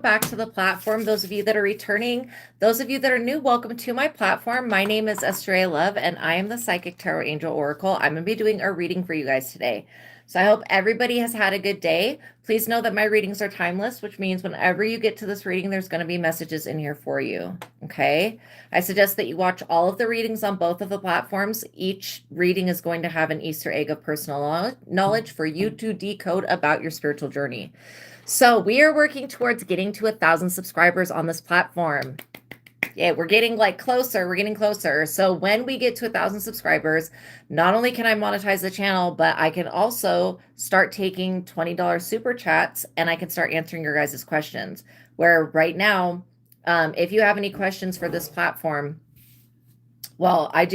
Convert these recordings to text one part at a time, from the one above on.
Back to the platform. Those of you that are returning, those of you that are new, welcome to my platform. My name is Astraea Love, and I am the Psychic Tarot Angel Oracle. I'm going to be doing a reading for you guys today. So I hope everybody has had a good day. Please know that my readings are timeless, which means whenever you get to this reading, there's going to be messages in here for you. Okay. I suggest that you watch all of the readings on both of the platforms. Each reading is going to have an Easter egg of personal knowledge for you to decode about your spiritual journey. So we are working towards getting to 1,000 subscribers on this platform. Yeah, we're getting closer. We're getting closer. So when we get to 1,000 subscribers, not only can I monetize the channel, but I can also start taking $20 super chats, and I can start answering your guys' questions. Where right now, if you have any questions for this platform, well, I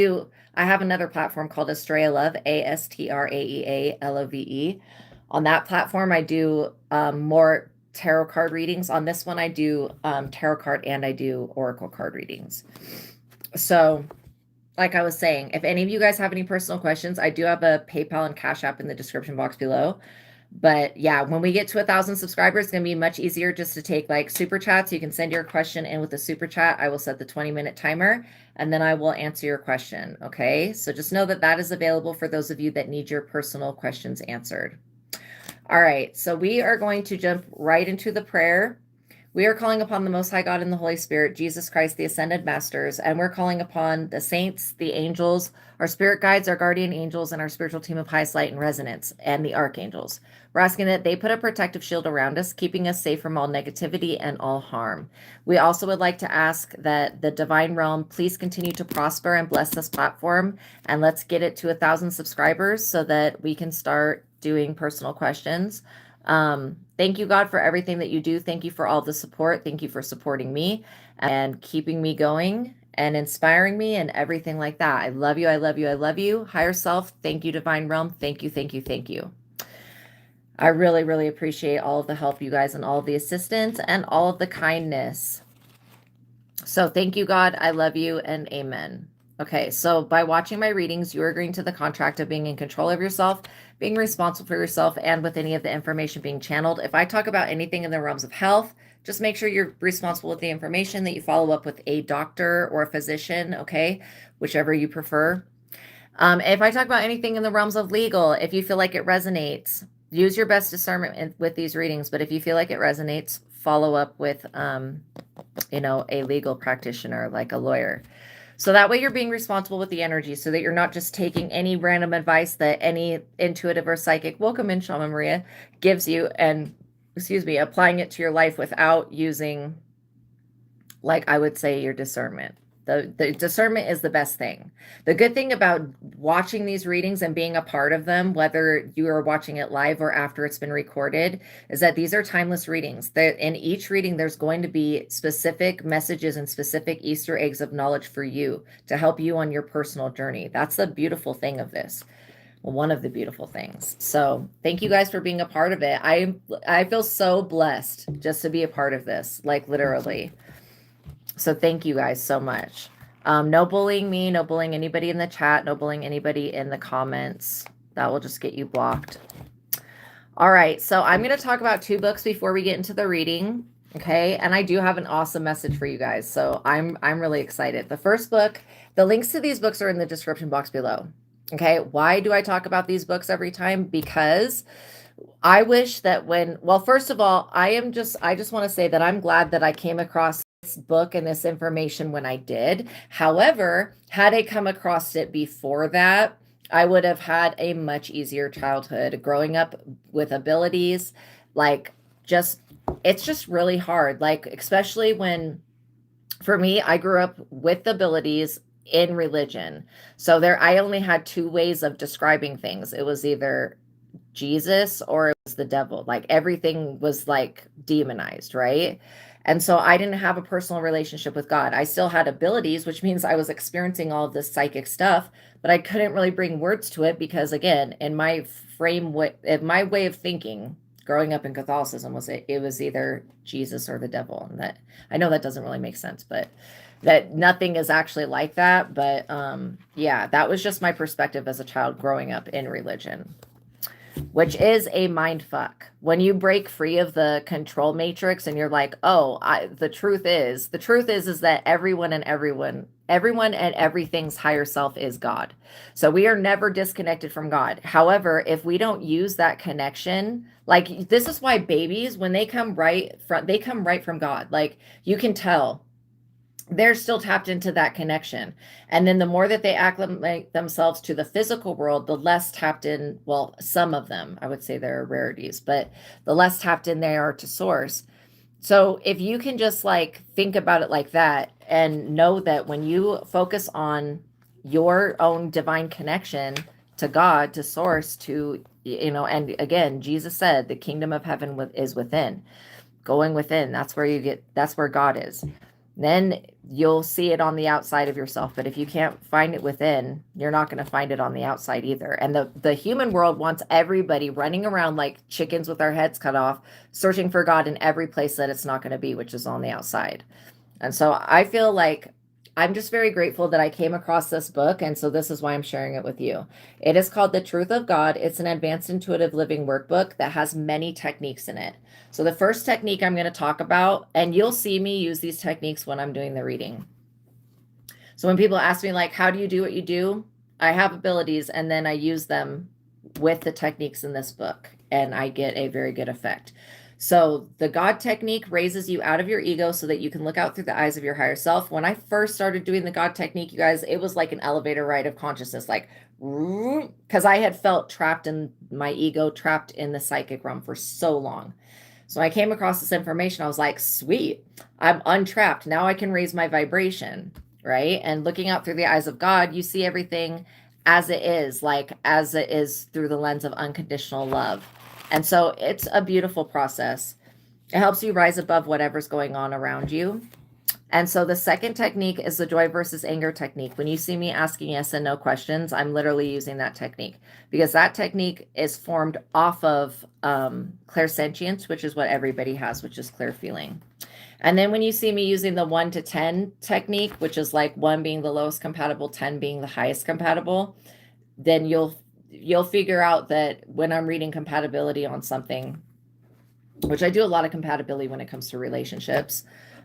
have another platform called Astraea Love, ASTRAEA LOVE. On that platform, I do more tarot card readings. On this one, I do tarot card and I do oracle card readings. So, like I was saying, if any of you guys have any personal questions, I do have a PayPal and Cash App in the description box below. But yeah, when we get to 1,000 subscribers, it's going to be much easier just to take super chats. You can send your question in with a super chat. I will set the 20-minute timer, and then I will answer your question. Okay, so just know that that is available for those of you that need your personal questions answered. All right, so we are going to jump right into the prayer. We are calling upon the Most High God and the Holy Spirit, Jesus Christ, the Ascended Masters, and we're calling upon the saints, the angels, our spirit guides, our guardian angels, and our spiritual team of highest light and resonance, and the archangels. We're asking that they put a protective shield around us, keeping us safe from all negativity and all harm. We also would like to ask that the divine realm please continue to prosper and bless this platform, and let's get it to 1,000 subscribers so that we can start doing personal questions. Thank you, God, for everything that you do. Thank you for all the support. Thank you for supporting me and keeping me going and inspiring me and everything like that. I love you. I love you. I love you. Higher self. Thank you, divine realm. Thank you. Thank you. Thank you. I really, really appreciate all of the help, you guys, and all of the assistance and all of the kindness. So thank you, God. I love you, and amen. Okay, so by watching my readings, you are agreeing to the contract of being in control of yourself, being responsible for yourself, and with any of the information being channeled. If I talk about anything in the realms of health, just make sure you're responsible with the information, that you follow up with a doctor or a physician, okay, whichever you prefer. If I talk about anything in the realms of legal, if you feel like it resonates, use your best discernment with these readings. But if you feel like it resonates, follow up with, a legal practitioner, like a lawyer. So that way you're being responsible with the energy, so that you're not just taking any random advice that any intuitive or psychic, welcome in Shaman Maria, gives you and, applying it to your life without using, I would say, your discernment. The discernment is the best thing. The good thing about watching these readings and being a part of them, whether you are watching it live or after it's been recorded, is that these are timeless readings. In each reading, there's going to be specific messages and specific Easter eggs of knowledge for you to help you on your personal journey. That's the beautiful thing of this. One of the beautiful things. So thank you guys for being a part of it. I feel so blessed just to be a part of this, literally. So thank you guys so much. No bullying me, no bullying anybody in the chat, no bullying anybody in the comments. That will just get you blocked. All right, so I'm going to talk about 2 books before we get into the reading, okay? And I do have an awesome message for you guys, so I'm really excited. The first book, the links to these books are in the description box below, okay? Why do I talk about these books every time? Because I wish that first of all, I just want to say that I'm glad that I came across this book and this information when I did. However, had I come across it before that, I would have had a much easier childhood growing up with abilities. It's just really hard. Especially when, for me, I grew up with abilities in religion. So I only had 2 ways of describing things. It was either Jesus or it was the devil. Everything was demonized, right? And so I didn't have a personal relationship with God. I still had abilities, which means I was experiencing all of this psychic stuff, but I couldn't really bring words to it because, again, in my way of thinking, growing up in Catholicism, it was either Jesus or the devil. And that, I know that doesn't really make sense, but that nothing is actually like that. But yeah, that was just my perspective as a child growing up in religion. which is a mind fuck. When you break free of the control matrix and you're like, oh, the truth is that everyone and everything's higher self is God. So we are never disconnected from God. However, if we don't use that connection, like this is why babies, when they come right from God. Like you can tell they're still tapped into that connection. And then the more that they acclimate themselves to the physical world, the less tapped in, well, some of them, I would say there are rarities, but the less tapped in they are to source. So if you can just like think about it like that and know that when you focus on your own divine connection to God, to source, to, and again, Jesus said the kingdom of heaven is within. Going within, that's where God is. Then you'll see it on the outside of yourself. But if you can't find it within, you're not going to find it on the outside either. And the human world wants everybody running around like chickens with our heads cut off, searching for God in every place that it's not going to be, which is on the outside. And so I feel like I'm just very grateful that I came across this book. And so this is why I'm sharing it with you. It is called The Truth of God. It's an advanced intuitive living workbook that has many techniques in it. So the first technique I'm going to talk about, and you'll see me use these techniques when I'm doing the reading. So when people ask me like, how do you do what you do? I have abilities and then I use them with the techniques in this book and I get a very good effect. So the God technique raises you out of your ego so that you can look out through the eyes of your higher self. When I first started doing the God technique, you guys, it was like an elevator ride of consciousness, like, because I had felt trapped in my ego, trapped in the psychic realm for so long. So I came across this information. I was like, sweet, I'm untrapped. Now I can raise my vibration, right? And looking out through the eyes of God, you see everything as it is, like as it is through the lens of unconditional love. And so it's a beautiful process. It helps you rise above whatever's going on around you. And so the second technique is the joy versus anger technique. When you see me asking yes and no questions, I'm literally using that technique because that technique is formed off of clairsentience, which is what everybody has, which is clear feeling. And then when you see me using the 1 to 10 technique, which is like 1 being the lowest compatible, 10 being the highest compatible, then you'll figure out that when I'm reading compatibility on something, which I do a lot of compatibility when it comes to relationships,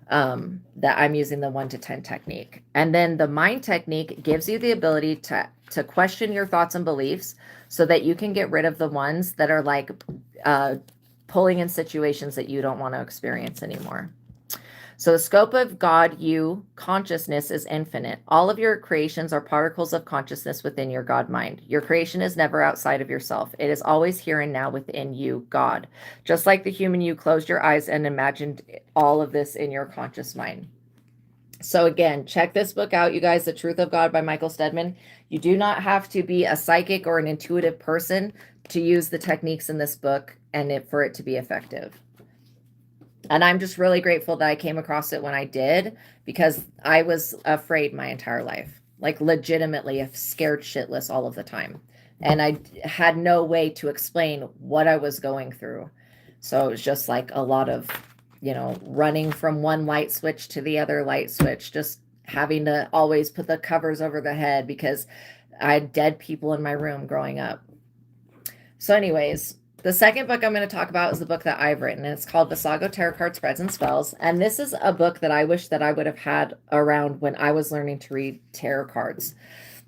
that I'm using the 1 to 10 technique. And then the mind technique gives you the ability to question your thoughts and beliefs so that you can get rid of the ones that are like pulling in situations that you don't want to experience anymore. So the scope of God, you, consciousness is infinite. All of your creations are particles of consciousness within your God mind. Your creation is never outside of yourself. It is always here and now within you, God. Just like the human you closed your eyes and imagined all of this in your conscious mind. So again, check this book out, you guys, The Truth of God by Michael Steadman. You do not have to be a psychic or an intuitive person to use the techniques in this book and for it to be effective. And I'm just really grateful that I came across it when I did, because I was afraid my entire life, like legitimately scared shitless all of the time. And I had no way to explain what I was going through. So it was just like a lot of, running from one light switch to the other light switch, just having to always put the covers over the head because I had dead people in my room growing up. So anyways, the second book I'm going to talk about is the book that I've written. And it's called Visago Tarot Card Spreads and Spells. And this is a book that I wish that I would have had around when I was learning to read tarot cards.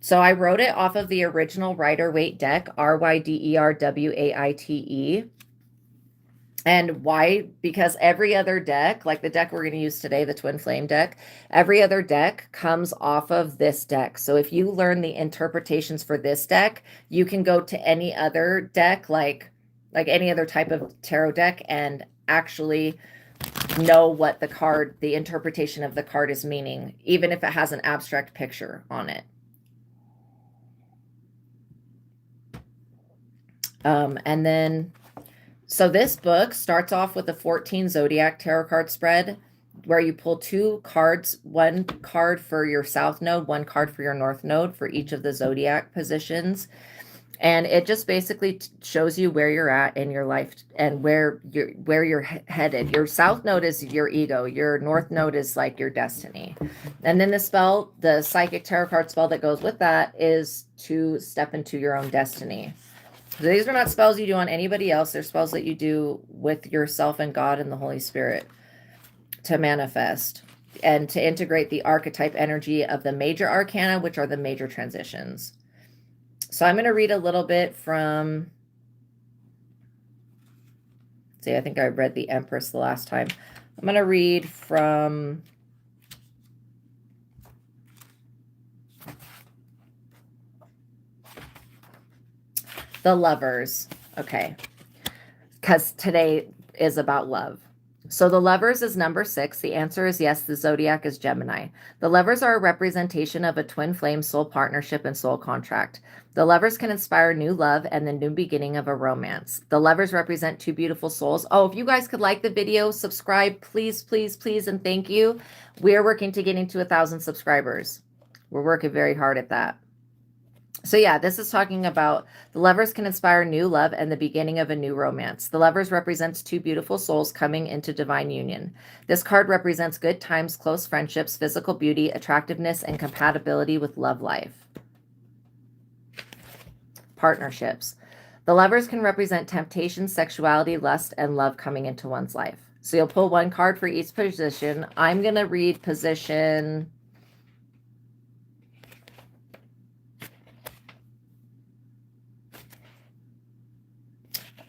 So I wrote it off of the original Rider-Waite deck, Ryderwaite. And why? Because every other deck, like the deck we're going to use today, the Twin Flame deck, every other deck comes off of this deck. So if you learn the interpretations for this deck, you can go to any other deck, like any other type of tarot deck, and actually know what the interpretation of the card is meaning, even if it has an abstract picture on it. And then, so this book starts off with a 14 zodiac tarot card spread where you pull 2 cards, 1 card for your south node, 1 card for your north node for each of the zodiac positions. And it just basically shows you where you're at in your life and where you're headed. Your south node is your ego. Your north node is like your destiny. And then the psychic tarot card spell that goes with that is to step into your own destiny. These are not spells you do on anybody else. They're spells that you do with yourself and God and the Holy Spirit to manifest and to integrate the archetype energy of the major arcana, which are the major transitions. So I'm going to read a little bit from, see, I think I read the Empress the last time. I'm going to read from the Lovers. Okay. Because today is about love. So the Lovers is number 6. The answer is yes. The zodiac is Gemini. The Lovers are a representation of a twin flame soul partnership and soul contract. The Lovers can inspire new love and the new beginning of a romance. The Lovers represent two beautiful souls. Oh, if you guys could like the video, subscribe, please, please, please, and thank you. We are working to getting to 1,000 subscribers. We're working very hard at that. So yeah, this is talking about the Lovers can inspire new love and the beginning of a new romance. The Lovers represents two beautiful souls coming into divine union. This card represents good times, close friendships, physical beauty, attractiveness, and compatibility with love life. Partnerships. The Lovers can represent temptation, sexuality, lust, and love coming into one's life. So you'll pull one card for each position. I'm going to read position...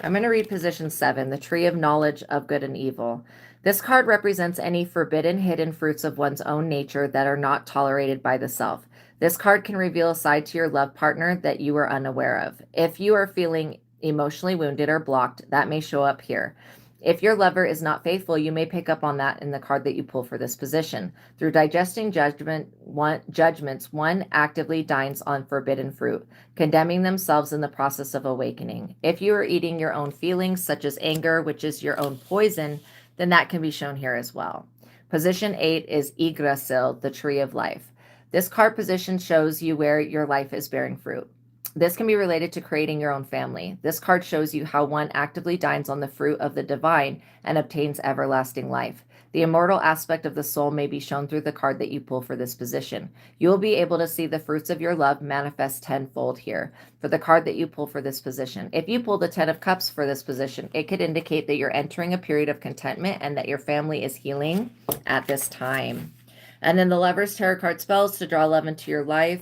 I'm going to read position 7, the tree of knowledge of good and evil. This card represents any forbidden, hidden fruits of one's own nature that are not tolerated by the self. This card can reveal a side to your love partner that you are unaware of. If you are feeling emotionally wounded or blocked, that may show up here. If your lover is not faithful, you may pick up on that in the card that you pull for this position. Through digesting judgments, one actively dines on forbidden fruit, condemning themselves in the process of awakening. If you are eating your own feelings, such as anger, which is your own poison, then that can be shown here as well. Position 8 is Yggdrasil, the tree of life. This card position shows you where your life is bearing fruit. This can be related to creating your own family. This card shows you how one actively dines on the fruit of the divine and obtains everlasting life. The immortal aspect of the soul may be shown through the card that you pull for this position. You will be able to see the fruits of your love manifest tenfold here for the card that you pull for this position. If you pull the 10 of Cups for this position, it could indicate that you're entering a period of contentment and that your family is healing at this time. And then the Lovers Tarot card spells to draw love into your life.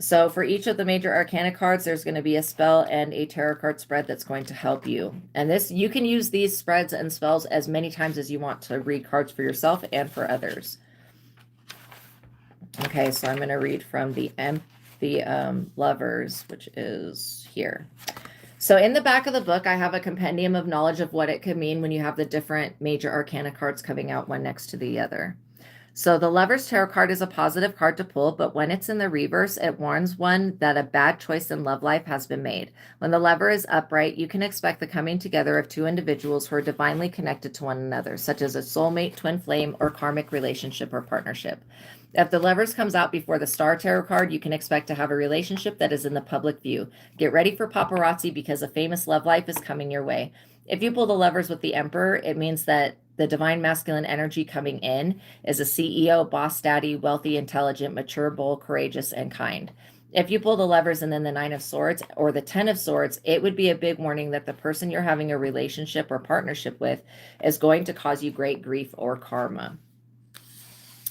So for each of the major arcana cards, there's going to be a spell and a tarot card spread that's going to help you. And this, you can use these spreads and spells as many times as you want to read cards for yourself and for others. Okay, so I'm going to read from the Lovers, which is here. So in the back of the book, I have a compendium of knowledge of what it could mean when you have the different major arcana cards coming out one next to the other. So the Lover's Tarot card is a positive card to pull, but when it's in the reverse, it warns one that a bad choice in love life has been made. When the Lover is upright, you can expect the coming together of two individuals who are divinely connected to one another, such as a soulmate, twin flame, or karmic relationship or partnership. If the Lovers comes out before the Star Tarot card, you can expect to have a relationship that is in the public view. Get ready for paparazzi because a famous love life is coming your way. If you pull the Lovers with the Emperor, it means that the divine masculine energy coming in is a CEO, boss daddy, wealthy, intelligent, mature, bold, courageous, and kind. If you pull the Lovers and then the 9 of Swords or the 10 of Swords, it would be a big warning that the person you're having a relationship or partnership with is going to cause you great grief or karma.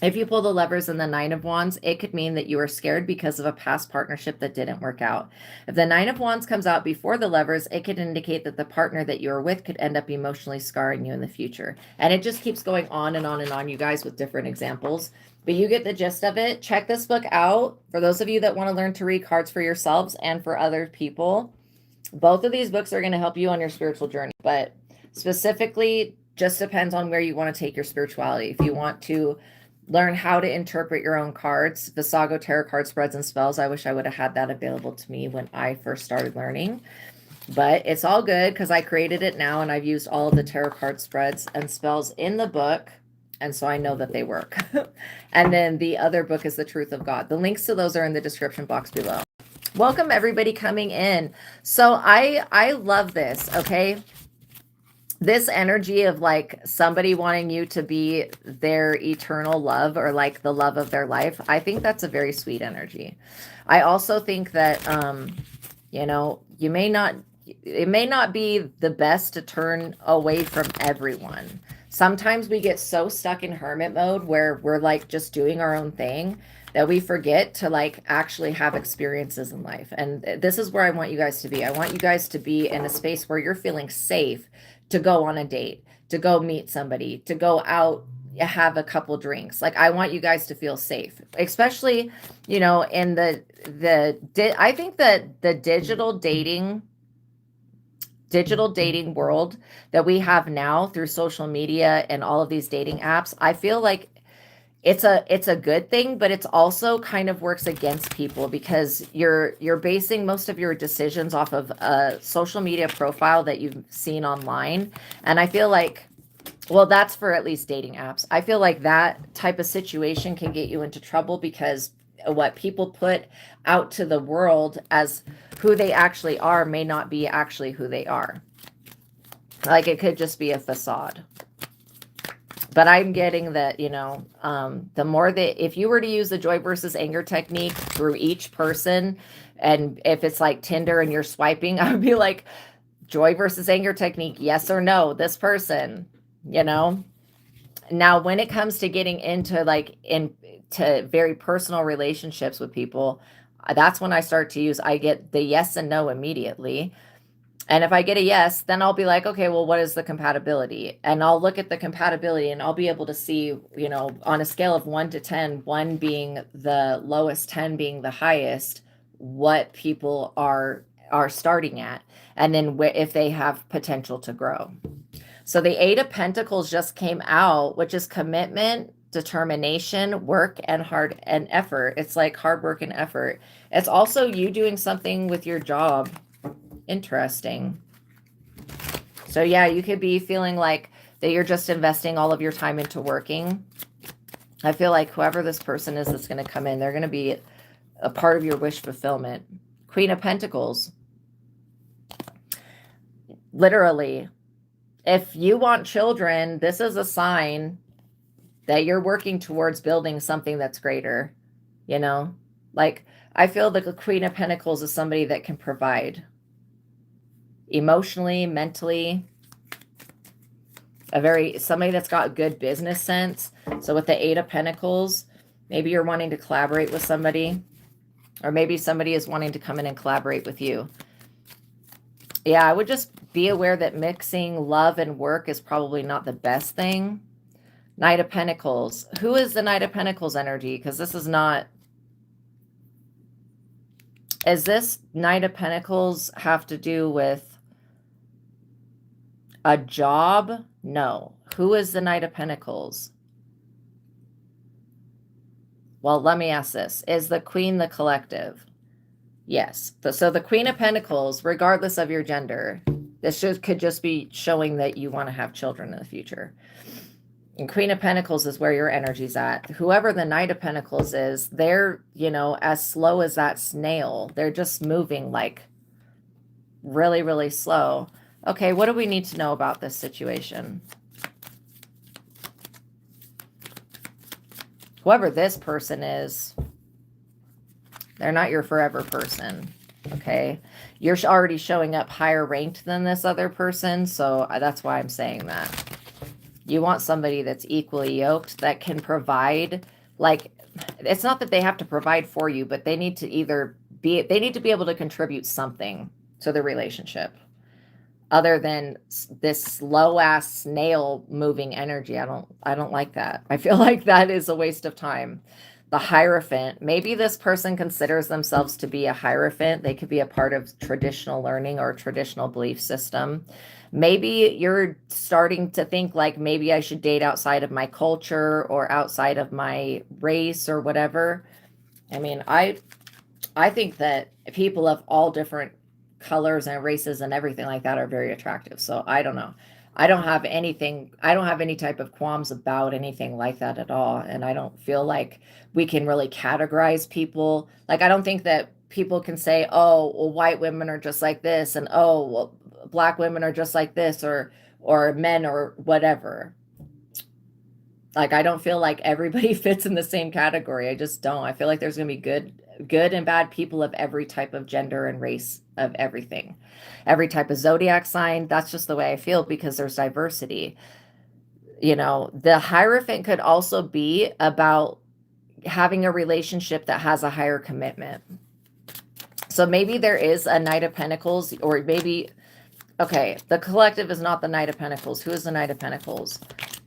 If you pull the Lovers and the 9 of Wands, it could mean that you are scared because of a past partnership that didn't work out. If the 9 of Wands comes out before the Lovers, it could indicate that the partner that you're with could end up emotionally scarring you in the future. And it just keeps going on and on and on, you guys, with different examples. But you get the gist of it. Check this book out. For those of you that want to learn to read cards for yourselves and for other people, both of these books are going to help you on your spiritual journey. But specifically, just depends on where you want to take your spirituality. If you want to learn how to interpret your own cards, Visago Tarot card spreads and spells. I wish I would have had that available to me when I first started learning. But it's all good because I created it now and I've used all of the tarot card spreads and spells in the book. And so I know that they work. And then the other book is The Truth of God. The links to those are in the description box below. Welcome everybody coming in. So I love this, okay? This energy of like somebody wanting you to be their eternal love or like the love of their life. I think that's a very sweet energy. I also think that You know, it may not be the best to turn away from everyone. Sometimes we get so stuck in hermit mode where we're like just doing our own thing that we forget to like actually have experiences in life. And this is where I want you guys to be. I want you guys to be in a space where you're feeling safe to go on a date, to go meet somebody, to go out, have a couple drinks. Like I want you guys to feel safe, especially, you know, in I think that the digital dating world that we have now through social media and all of these dating apps, I feel like it's a good thing, but it's also kind of works against people because you're basing most of your decisions off of a social media profile that you've seen online. And I feel like, well, that's for at least dating apps. I feel like that type of situation can get you into trouble because what people put out to the world as who they actually are may not be actually who they are. Like it could just be a facade. But I'm getting that, you know, the more that if you were to use the joy versus anger technique through each person, and if it's like Tinder and you're swiping, I would be like, joy versus anger technique, yes or no, this person, you know. Now, when it comes to getting into like into very personal relationships with people, that's when I start to use, I get the yes and no immediately. And if I get a yes, then I'll be like, okay, well, what is the compatibility? And I'll look at the compatibility and I'll be able to see, you know, on a scale of 1 to 10, 1 being the lowest, 10 being the highest, what people are starting at. And then if they have potential to grow. So the 8 of Pentacles just came out, which is commitment, determination, work, and hard and effort. It's like hard work and effort. It's also you doing something with your job. Interesting. So yeah, you could be feeling like that you're just investing all of your time into working. I feel like whoever this person is that's going to come in, they're going to be a part of your wish fulfillment. Queen of Pentacles. Literally, if you want children, this is a sign that you're working towards building something that's greater, you know? Like, I feel the Queen of Pentacles is somebody that can provide emotionally, mentally, somebody that's got good business sense. So with the 8 of Pentacles, maybe you're wanting to collaborate with somebody, or maybe somebody is wanting to come in and collaborate with you. Yeah, I would just be aware that mixing love and work is probably not the best thing. Knight of Pentacles. Who is the Knight of Pentacles energy? Because this is not... Is this Knight of Pentacles have to do with a job? No. Who is the Knight of Pentacles? Well, let me ask this. Is the Queen the collective? Yes. So the Queen of Pentacles, regardless of your gender, this could just be showing that you want to have children in the future. And Queen of Pentacles is where your energy's at. Whoever the Knight of Pentacles is, they're, you know, as slow as that snail. They're just moving like really, really slow. Okay, what do we need to know about this situation? Whoever this person is, they're not your forever person, okay? You're already showing up higher ranked than this other person, so that's why I'm saying that. You want somebody that's equally yoked, that can provide, like, it's not that they have to provide for you, but they need to they need to be able to contribute something to the relationship. Other than this slow-ass snail moving energy. I don't like that. I feel like that is a waste of time. The Hierophant. Maybe this person considers themselves to be a Hierophant. They could be a part of traditional learning or traditional belief system. Maybe you're starting to think like maybe I should date outside of my culture or outside of my race or whatever. I mean, I think that people of all different colors and races and everything like that are very attractive. So I don't know. I don't have any type of qualms about anything like that at all. And I don't feel like we can really categorize people. Like, I don't think that people can say, oh, well, white women are just like this, and oh, well, black women are just like this, or men or whatever. Like, I don't feel like everybody fits in the same category. I just don't. I feel like there's going to be good and bad people of every type of gender and race of everything. Every type of zodiac sign, that's just the way I feel because there's diversity. You know, the Hierophant could also be about having a relationship that has a higher commitment. So maybe there is a Knight of Pentacles, or maybe, okay, the Collective is not the Knight of Pentacles. Who is the Knight of Pentacles?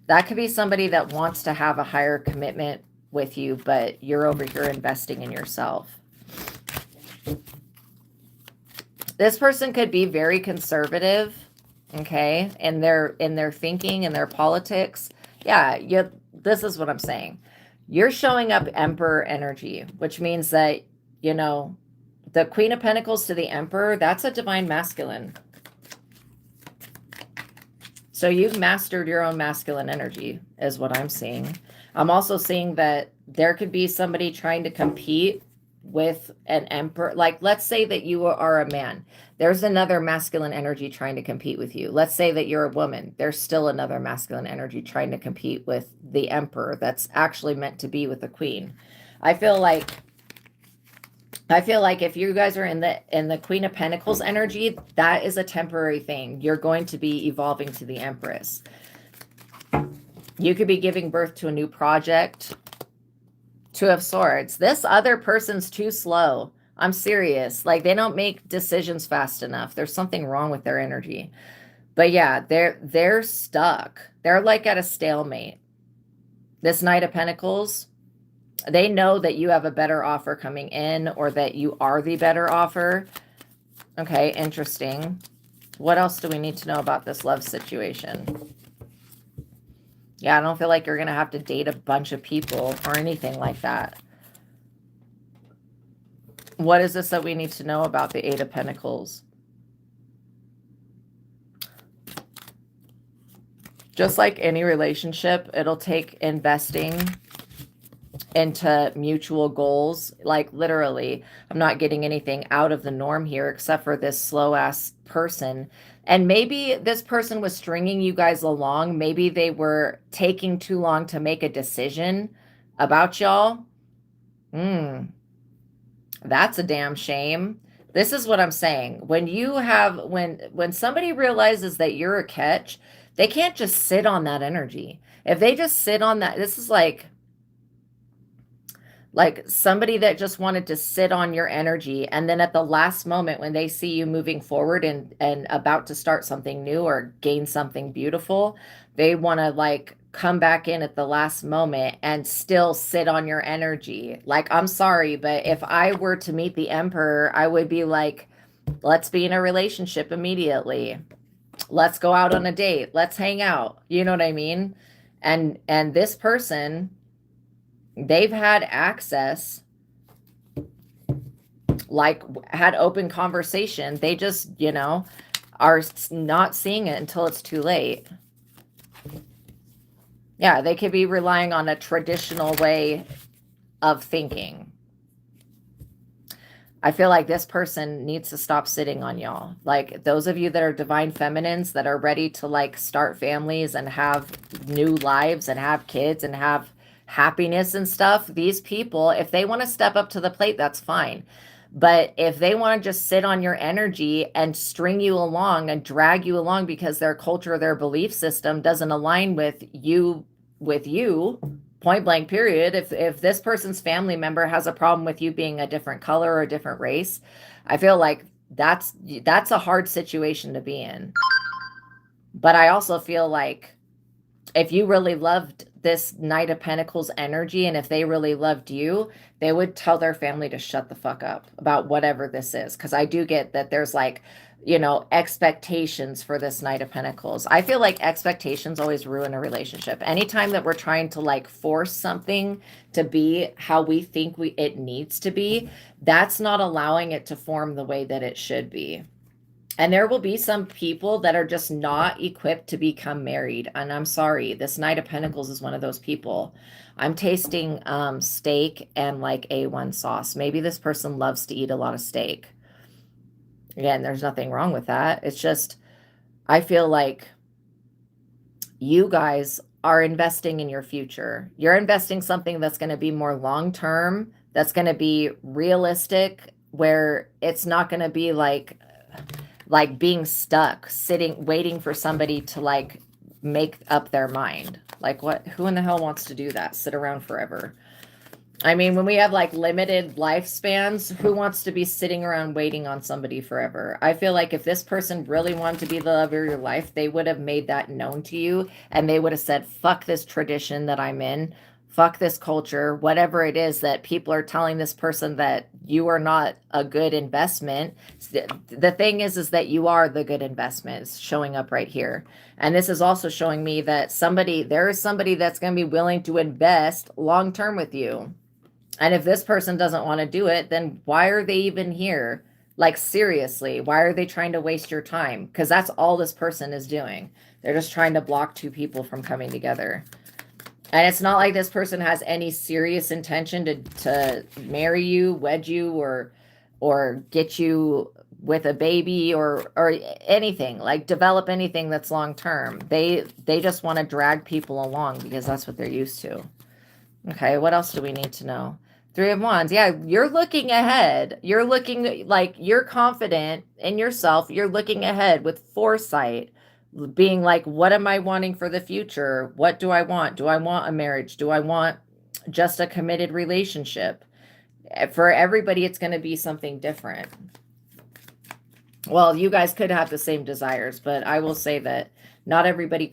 That could be somebody that wants to have a higher commitment with you, but you're over here investing in yourself. This person could be very conservative, okay, in their thinking and their politics. Yeah, this is what I'm saying. You're showing up Emperor energy, which means that, you know, the Queen of Pentacles to the Emperor, that's a divine masculine. So you've mastered your own masculine energy is what I'm seeing. I'm also seeing that there could be somebody trying to compete with an emperor. Like, let's say that you are a man. There's another masculine energy trying to compete with you. Let's say that you're a woman. There's still another masculine energy trying to compete with the emperor that's actually meant to be with the queen. I feel like if you guys are in the Queen of Pentacles energy, that is a temporary thing. You're going to be evolving to the Empress. You could be giving birth to a new project. Two of Swords. This other person's too slow. I'm serious. Like, they don't make decisions fast enough. There's something wrong with their energy. But yeah, they're stuck. They're like at a stalemate. This Knight of Pentacles, they know that you have a better offer coming in, or that you are the better offer. Okay, interesting. What else do we need to know about this love situation? Yeah, I don't feel like you're going to have to date a bunch of people or anything like that. What is this that we need to know about the Eight of Pentacles? Just like any relationship, it'll take investing into mutual goals. Like, literally, I'm not getting anything out of the norm here except for this slow ass person. And maybe this person was stringing you guys along. Maybe they were taking too long to make a decision about y'all. That's a damn shame. This is what I'm saying. When you have, when somebody realizes that you're a catch, they can't just sit on that energy. If they just sit on that, this is like somebody that just wanted to sit on your energy, and then at the last moment when they see you moving forward and about to start something new or gain something beautiful, they want to like come back in at the last moment and still sit on your energy. Like, I'm sorry, but if I were to meet the Emperor, I would be like, let's be in a relationship immediately. Let's go out on a date. Let's hang out. You know what I mean? And this person, they've had access, like had open conversation. They just, you know, are not seeing it until it's too late. Yeah, they could be relying on a traditional way of thinking. I feel like this person needs to stop sitting on y'all. Like, those of you that are divine feminines that are ready to like start families and have new lives and have kids and have happiness and stuff, these people, if they want to step up to the plate, that's fine. But if they want to just sit on your energy and string you along and drag you along because their culture, their belief system doesn't align with you, point blank period, if this person's family member has a problem with you being a different color or a different race, I feel like that's a hard situation to be in. But I also feel like if you really loved this Knight of Pentacles energy, and if they really loved you, they would tell their family to shut the fuck up about whatever this is. Because I do get that there's like, you know, expectations for this Knight of Pentacles. I feel like expectations always ruin a relationship. Anytime that we're trying to like force something to be how we think it needs to be, that's not allowing it to form the way that it should be. And there will be some people that are just not equipped to become married. And I'm sorry, this Knight of Pentacles is one of those people. I'm tasting steak and like A1 sauce. Maybe this person loves to eat a lot of steak. Again, there's nothing wrong with that. It's just, I feel like you guys are investing in your future. You're investing something that's going to be more long-term, that's going to be realistic, where it's not going to be like being stuck, sitting, waiting for somebody to like make up their mind. Like what, who in the hell wants to do that? Sit around forever. I mean, when we have like limited lifespans, who wants to be sitting around waiting on somebody forever? I feel like if this person really wanted to be the love of your life, they would have made that known to you, and they would have said, fuck this tradition that I'm in. Fuck this culture, whatever it is that people are telling this person that you are not a good investment. The thing is that you are the good investment. It's showing up right here. And this is also showing me that there is somebody that's going to be willing to invest long term with you. And if this person doesn't want to do it, then why are they even here? Like, seriously, why are they trying to waste your time? Because that's all this person is doing. They're just trying to block two people from coming together. And it's not like this person has any serious intention to marry you, wed you, or get you with a baby or anything, like develop anything that's long term. They just want to drag people along because that's what they're used to. Okay, what else do we need to know? Three of Wands. Yeah, you're looking ahead. You're looking like you're confident in yourself. You're looking ahead with foresight, being like, what am I wanting for the future? What do I want? Do I want a marriage? Do I want just a committed relationship? For everybody, it's going to be something different. Well, you guys could have the same desires, but I will say that not everybody's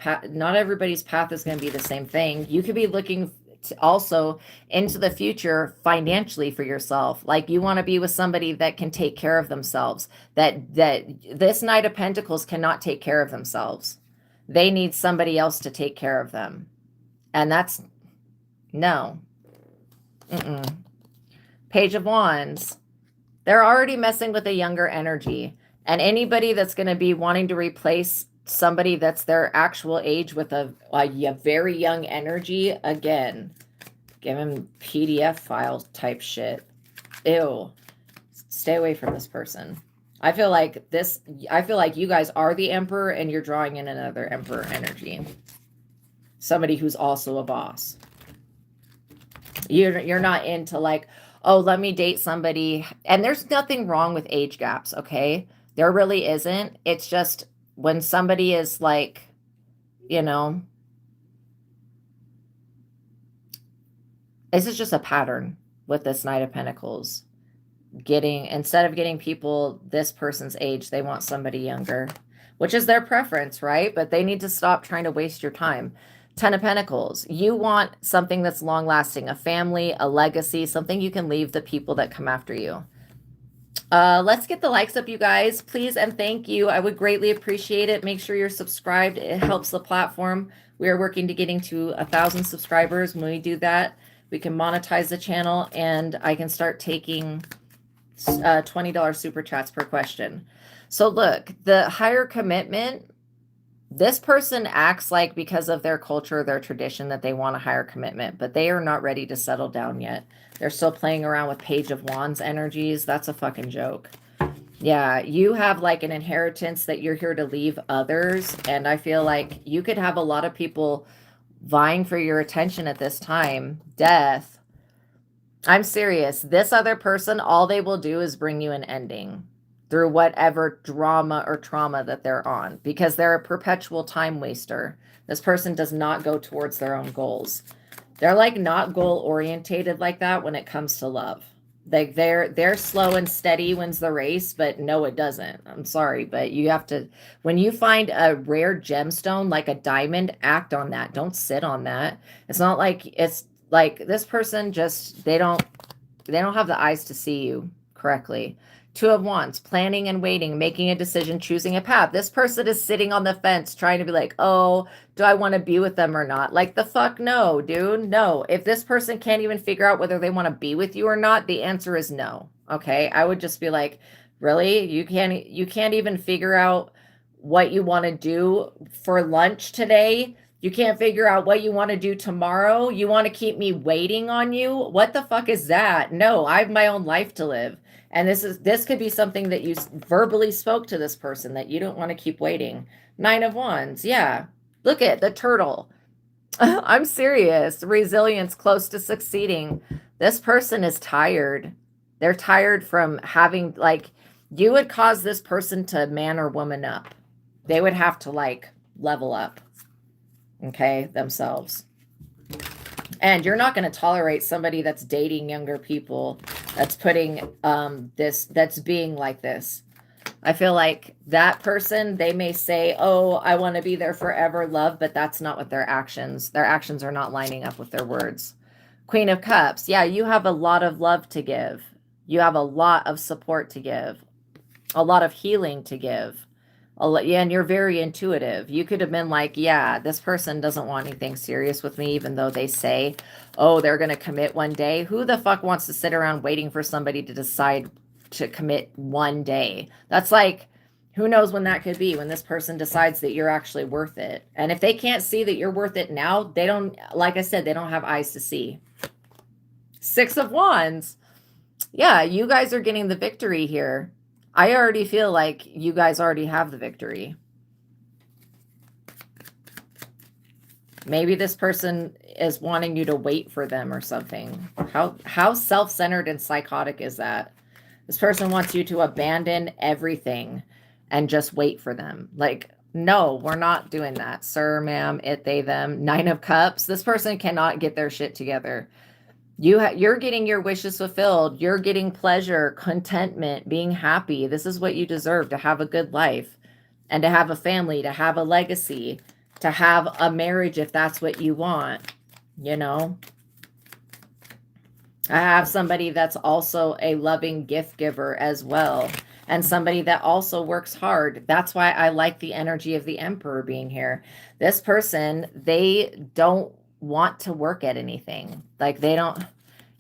path is going to be the same thing. You could be looking also into the future financially for yourself. Like you want to be with somebody that can take care of themselves, that this Knight of Pentacles cannot take care of themselves. They need somebody else to take care of them. And that's no. Page of Wands. They're already messing with a younger energy. And anybody that's going to be wanting to replace somebody that's their actual age with a very young energy, again, give him PDF file type shit. Ew. Stay away from this person. I feel like you guys are the Emperor and you're drawing in another Emperor energy. Somebody who's also a boss. You're not into like, oh, let me date somebody. And there's nothing wrong with age gaps, okay? There really isn't. It's just when somebody is like, you know, this is just a pattern with this Knight of Pentacles. Instead of getting people this person's age, they want somebody younger, which is their preference, right? But they need to stop trying to waste your time. 10 of Pentacles. You want something that's long lasting, a family, a legacy, something you can leave the people that come after you. Let's get the likes up, you guys, please, and thank you. I would greatly appreciate it. Make sure you're subscribed. It helps the platform. We are working to getting to 1,000 subscribers. When we do that, we can monetize the channel, and I can start taking $20 super chats per question. So look, the higher commitment, this person acts like because of their culture, their tradition, that they want a higher commitment, but they are not ready to settle down yet. They're still playing around with Page of Wands energies. That's a fucking joke. Yeah, you have like an inheritance that you're here to leave others. And I feel like you could have a lot of people vying for your attention at this time. Death. I'm serious. This other person, all they will do is bring you an ending through whatever drama or trauma that they're on, because they're a perpetual time waster. This person does not go towards their own goals. They're like not goal orientated like that when it comes to love. Like they're slow and steady wins the race, but no, it doesn't. I'm sorry, but you have to, when you find a rare gemstone like a diamond, act on that. Don't sit on that. It's not like, it's like this person just, they don't have the eyes to see you correctly. 2 of Wands, planning and waiting, making a decision, choosing a path. This person is sitting on the fence trying to be like, oh, do I want to be with them or not? Like, the fuck no, dude. No. If this person can't even figure out whether they want to be with you or not, the answer is no. Okay? I would just be like, really? You can't even figure out what you want to do for lunch today? You can't figure out what you want to do tomorrow? You want to keep me waiting on you? What the fuck is that? No, I have my own life to live. And this could be something that you verbally spoke to this person, that you don't want to keep waiting. 9 of Wands. Yeah. Look at the turtle. I'm serious. Resilience, close to succeeding. This person is tired. They're tired from having, like, you would cause this person to man or woman up. They would have to, like, level up, okay, themselves. And you're not going to tolerate somebody that's dating younger people, that's putting that's being like this. I feel like that person, they may say, oh, I want to be there forever, love, but that's not what their actions are not lining up with their words. Queen of Cups. Yeah, you have a lot of love to give. You have a lot of support to give, a lot of healing to give. Yeah, and you're very intuitive. You could have been like, yeah, this person doesn't want anything serious with me, even though they say, oh, they're going to commit one day. Who the fuck wants to sit around waiting for somebody to decide to commit one day? That's like, who knows when that could be, when this person decides that you're actually worth it. And if they can't see that you're worth it now, they don't, like I said, they don't have eyes to see. Six of Wands. Yeah, you guys are getting the victory here. I already feel like you guys already have the victory. Maybe this person is wanting you to wait for them or something. How self-centered and psychotic is that? This person wants you to abandon everything and just wait for them. Like, no, we're not doing that. Sir, ma'am, it, they, them. Nine of Cups. This person cannot get their shit together. You're getting your wishes fulfilled. You're getting pleasure, contentment, being happy. This is what you deserve, to have a good life and to have a family, to have a legacy, to have a marriage if that's what you want, you know. I have somebody that's also a loving gift giver as well, and somebody that also works hard. That's why I like the energy of the Emperor being here. This person, they don't want to work at anything. Like, they don't,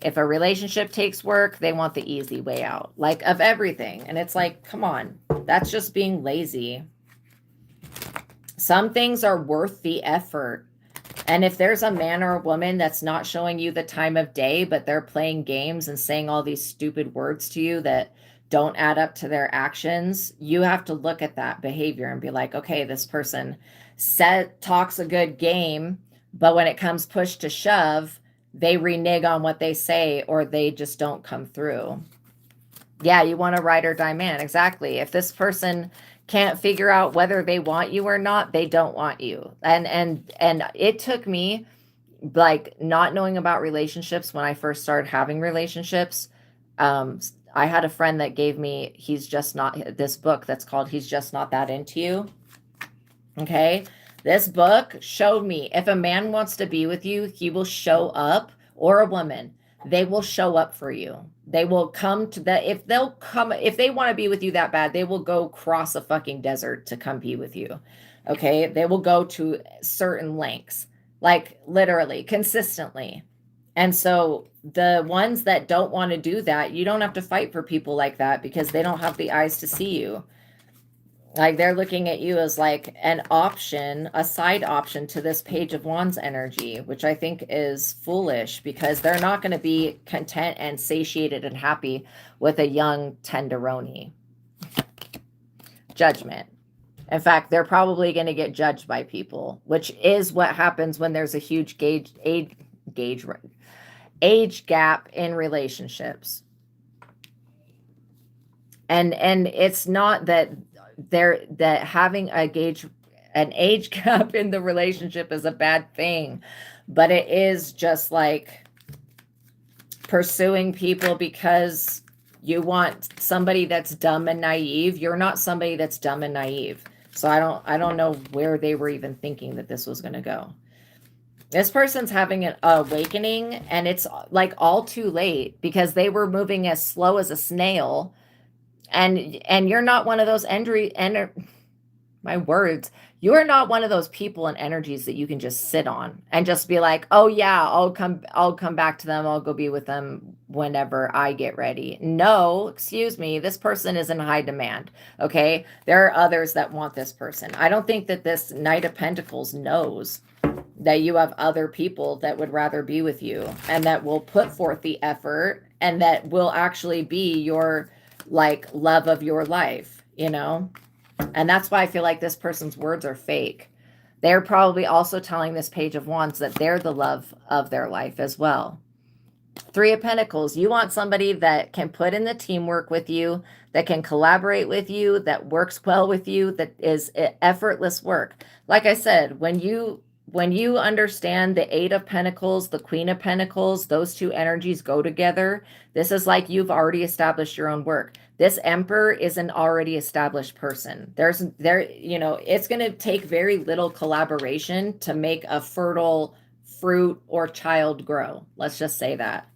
if a relationship takes work, they want the easy way out, like, of everything. And it's like, come on, that's just being lazy. Some things are worth the effort. And if there's a man or a woman that's not showing you the time of day, but they're playing games and saying all these stupid words to you that don't add up to their actions, you have to look at that behavior and be like, okay, this person talks a good game, but when it comes push to shove, they renege on what they say, or they just don't come through. Yeah, you want a ride or die man. Exactly. If this person can't figure out whether they want you or not, they don't want you. And it took me, like, not knowing about relationships when I first started having relationships. I had a friend that gave me this book that's called He's Just Not That Into You. Okay. This book showed me, if a man wants to be with you, he will show up, or a woman, they will show up for you. They will come to that. If they want to be with you that bad, they will go cross a fucking desert to come be with you. Okay. They will go to certain lengths, like, literally, consistently. And so the ones that don't want to do that, you don't have to fight for people like that, because they don't have the eyes to see you. Like, they're looking at you as like an option, a side option to this Page of Wands energy, which I think is foolish, because they're not going to be content and satiated and happy with a young tenderoni. Judgment. In fact, they're probably going to get judged by people, which is what happens when there's a huge age gap in relationships. And it's not that having an age gap in the relationship is a bad thing, but it is just like pursuing people because you want somebody that's dumb and naive. You're not somebody that's dumb and naive. So I don't know where they were even thinking that this was going to go. This person's having an awakening, and it's like all too late, because they were moving as slow as a snail. And you're not one of those you're not one of those people and energies that you can just sit on and just be like, oh yeah, I'll come back to them. I'll go be with them whenever I get ready. No, excuse me. This person is in high demand. Okay. There are others that want this person. I don't think that this Knight of Pentacles knows that you have other people that would rather be with you, and that will put forth the effort, and that will actually be your, like, love of your life, you know? And that's why I feel like this person's words are fake. They're probably also telling this Page of Wands that they're the love of their life as well. Three of Pentacles, you want somebody that can put in the teamwork with you, that can collaborate with you, that works well with you, that is effortless work. Like I said, when you understand the Eight of Pentacles, the Queen of Pentacles, those two energies go together. This is like you've already established your own work. This Emperor is an already established person. It's going to take very little collaboration to make a fertile fruit or child grow. Let's just say that.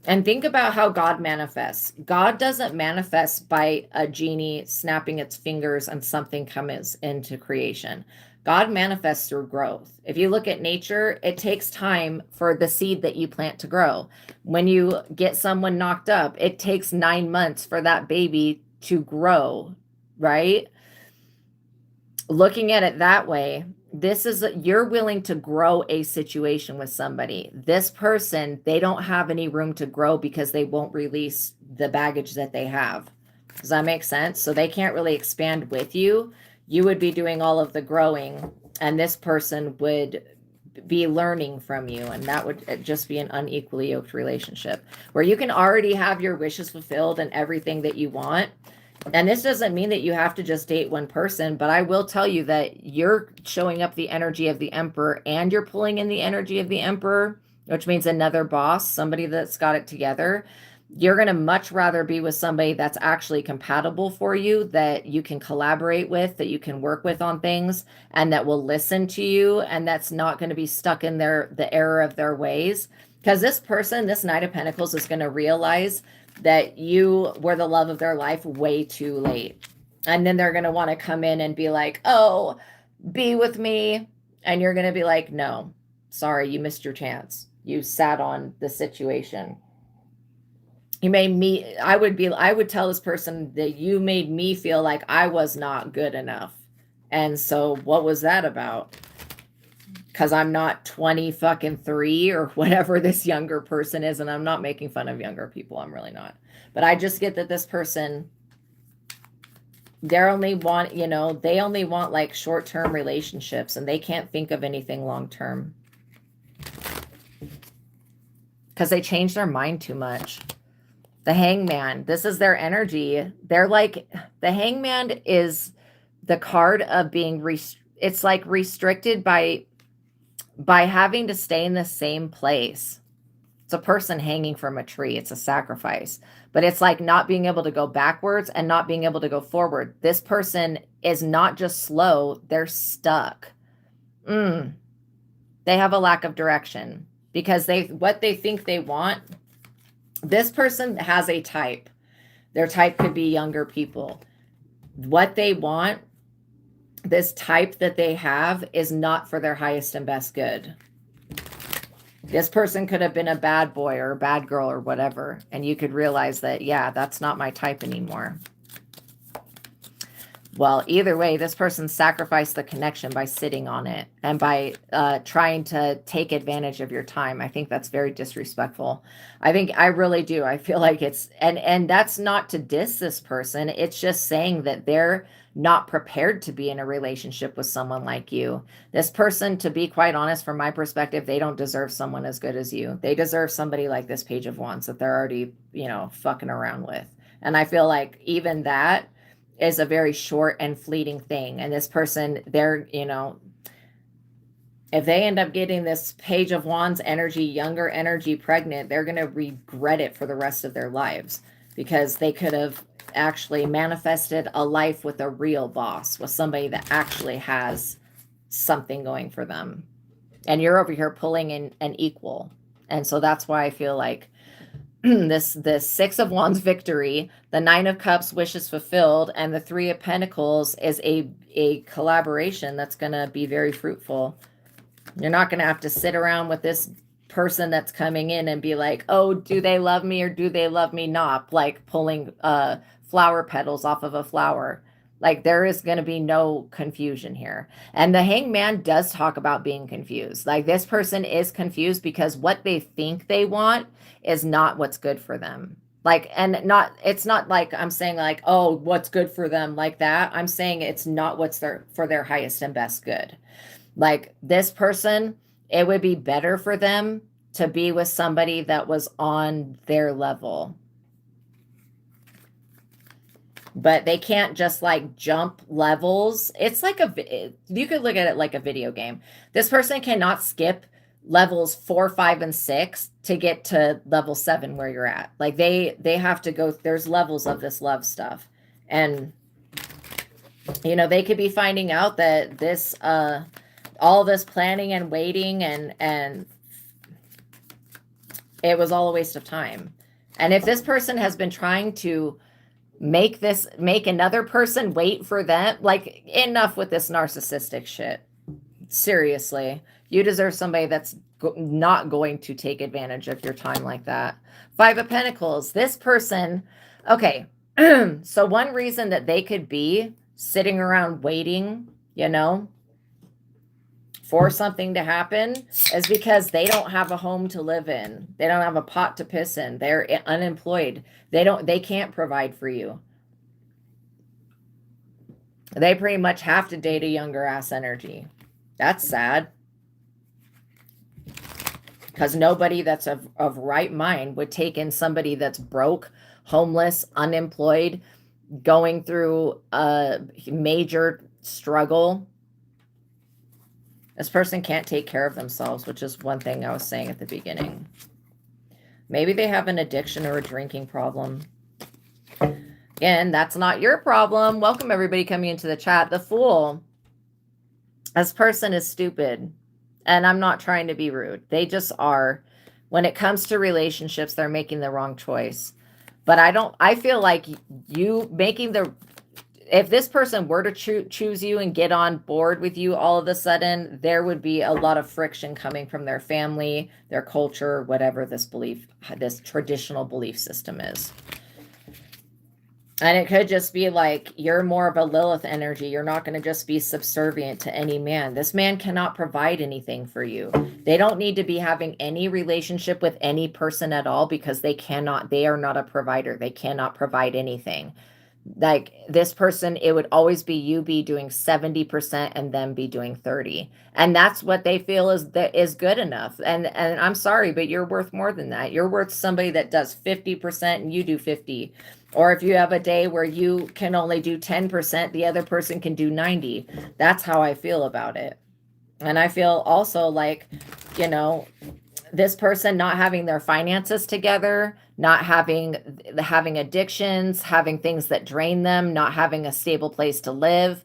And think about how God manifests. God doesn't manifest by a genie snapping its fingers and something comes into creation. God manifests through growth. If you look at nature, it takes time for the seed that you plant to grow. When you get someone knocked up, it takes 9 months for that baby to grow, right? Looking at it that way, you're willing to grow a situation with somebody. This person, they don't have any room to grow because they won't release the baggage that they have. Does that make sense? So they can't really expand with you. You would be doing all of the growing, and this person would be learning from you, and that would just be an unequally yoked relationship where you can already have your wishes fulfilled and everything that you want. And this doesn't mean that you have to just date one person, but I will tell you that you're showing up the energy of the Emperor and you're pulling in the energy of the Emperor, which means another boss, somebody that's got it together. You're going to much rather be with somebody that's actually compatible for you, that you can collaborate with, that you can work with on things, and that will listen to you, and that's not going to be stuck in the error of their ways. Because this person, this Knight of Pentacles, is going to realize that you were the love of their life way too late. And then they're going to want to come in and be like, oh, be with me. And you're going to be like, no, sorry, you missed your chance. You sat on the situation. You made me, I would tell this person that you made me feel like I was not good enough. And so what was that about? Because I'm not 23 or whatever this younger person is. And I'm not making fun of younger people. I'm really not. But I just get that this person, they only want like short-term relationships, and they can't think of anything long-term. Because they change their mind too much. The Hangman, this is their energy. They're like, the Hangman is the card of being, it's like restricted by having to stay in the same place. It's a person hanging from a tree. It's a sacrifice. But it's like not being able to go backwards and not being able to go forward. This person is not just slow, they're stuck. They have a lack of direction because what they think they want. This person has a type. Their type could be younger people. What they want, this type that they have, is not for their highest and best good. This person could have been a bad boy or a bad girl or whatever, and you could realize that, yeah, that's not my type anymore. Well, either way, this person sacrificed the connection by sitting on it and by trying to take advantage of your time. I think that's very disrespectful. I really do. I feel like it's, and that's not to diss this person. It's just saying that they're not prepared to be in a relationship with someone like you. This person, to be quite honest, from my perspective, they don't deserve someone as good as you. They deserve somebody like this Page of Wands that they're already, fucking around with. And I feel like even that is a very short and fleeting thing. And this person, they're, if they end up getting this Page of Wands energy, younger energy, pregnant, they're going to regret it for the rest of their lives, because they could have actually manifested a life with a real boss, with somebody that actually has something going for them. And you're over here pulling in an equal. And so that's why I feel like this Six of Wands victory, the Nine of Cups wishes fulfilled, and the Three of Pentacles is a collaboration that's going to be very fruitful. You're not going to have to sit around with this person that's coming in and be like, oh, do they love me or do they love me not? Like pulling flower petals off of a flower. Like, there is going to be no confusion here. And the Hangman does talk about being confused. Like, this person is confused because what they think they want is not what's good for them. Like, and it's not like I'm saying like, oh, what's good for them like that. I'm saying it's not what's for their highest and best good. Like, this person, it would be better for them to be with somebody that was on their level. But they can't just like jump levels. It's like you could look at it like a video game. This person cannot skip levels 4, 5, and 6 to get to level 7 where you're at. Like they have to go, there's levels of this love stuff. And you know, they could be finding out that this all this planning and waiting and it was all a waste of time. And if this person has been trying to make another person wait for them, like, enough with this narcissistic shit. Seriously, you deserve somebody that's not going to take advantage of your time like that. 5 of Pentacles, this person, okay, so one reason that they could be sitting around waiting, you know, for something to happen is because they don't have a home to live in. They don't have a pot to piss in. They're unemployed. They can't provide for you. They pretty much have to date a younger ass energy. That's sad. Because nobody that's of right mind would take in somebody that's broke, homeless, unemployed, going through a major struggle. This person can't take care of themselves, which is one thing I was saying at the beginning. Maybe they have an addiction or a drinking problem. Again, that's not your problem. Welcome everybody coming into the chat. The Fool. This person is stupid. And I'm not trying to be rude. They just are. When it comes to relationships, they're making the wrong choice. But I feel like you making if this person were to choose you and get on board with you all of a sudden, there would be a lot of friction coming from their family, their culture, whatever this traditional belief system is. And it could just be like, you're more of a Lilith energy. You're not going to just be subservient to any man. This man cannot provide anything for you. They don't need to be having any relationship with any person at all because they are not a provider. They cannot provide anything. Like this person, it would always be you be doing 70% and them be doing 30. And that's what they feel is good enough. And I'm sorry, but you're worth more than that. You're worth somebody that does 50% and you do 50. Or if you have a day where you can only do 10%, the other person can do 90. That's how I feel about it. And I feel also like, you know, this person not having their finances together, not having addictions, having things that drain them, not having a stable place to live,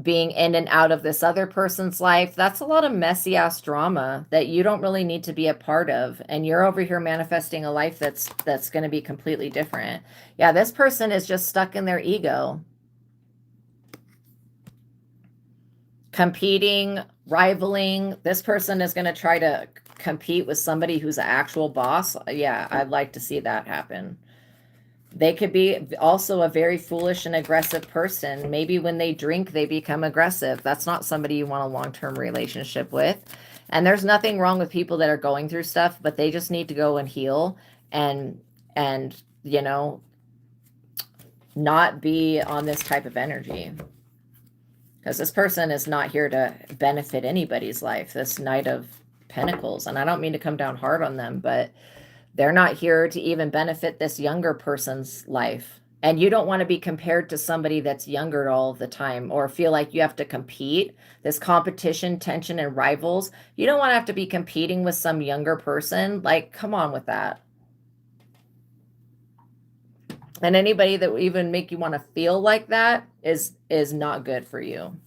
being in and out of this other person's life. That's a lot of messy ass drama that you don't really need to be a part of. And you're over here manifesting a life that's going to be completely different. Yeah, this person is just stuck in their ego. Competing, rivaling. This person is going to try to compete with somebody who's an actual boss. Yeah, I'd like to see that happen. They could be also a very foolish and aggressive person. Maybe when they drink, they become aggressive. That's not somebody you want a long-term relationship with. And there's nothing wrong with people that are going through stuff, but they just need to go and heal and you know, not be on this type of energy. Because this person is not here to benefit anybody's life, this Knight of Pentacles. And I don't mean to come down hard on them, but they're not here to even benefit this younger person's life. And you don't want to be compared to somebody that's younger all the time or feel like you have to compete. This competition, tension, and rivals. You don't want to have to be competing with some younger person. Like, come on with that. And anybody that will even make you want to feel like that is not good for you.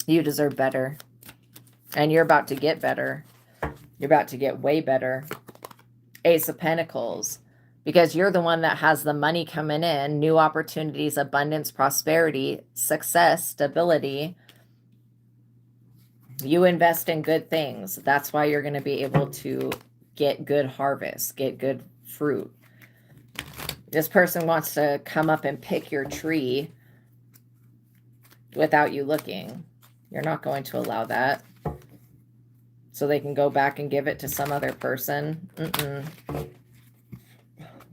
You deserve better. And you're about to get better. You're about to get way better. Ace of Pentacles. Because you're the one that has the money coming in, new opportunities, abundance, prosperity, success, stability. You invest in good things. That's why you're going to be able to get good harvest, get good fruit. This person wants to come up and pick your tree without you looking. You're not going to allow that. So they can go back and give it to some other person.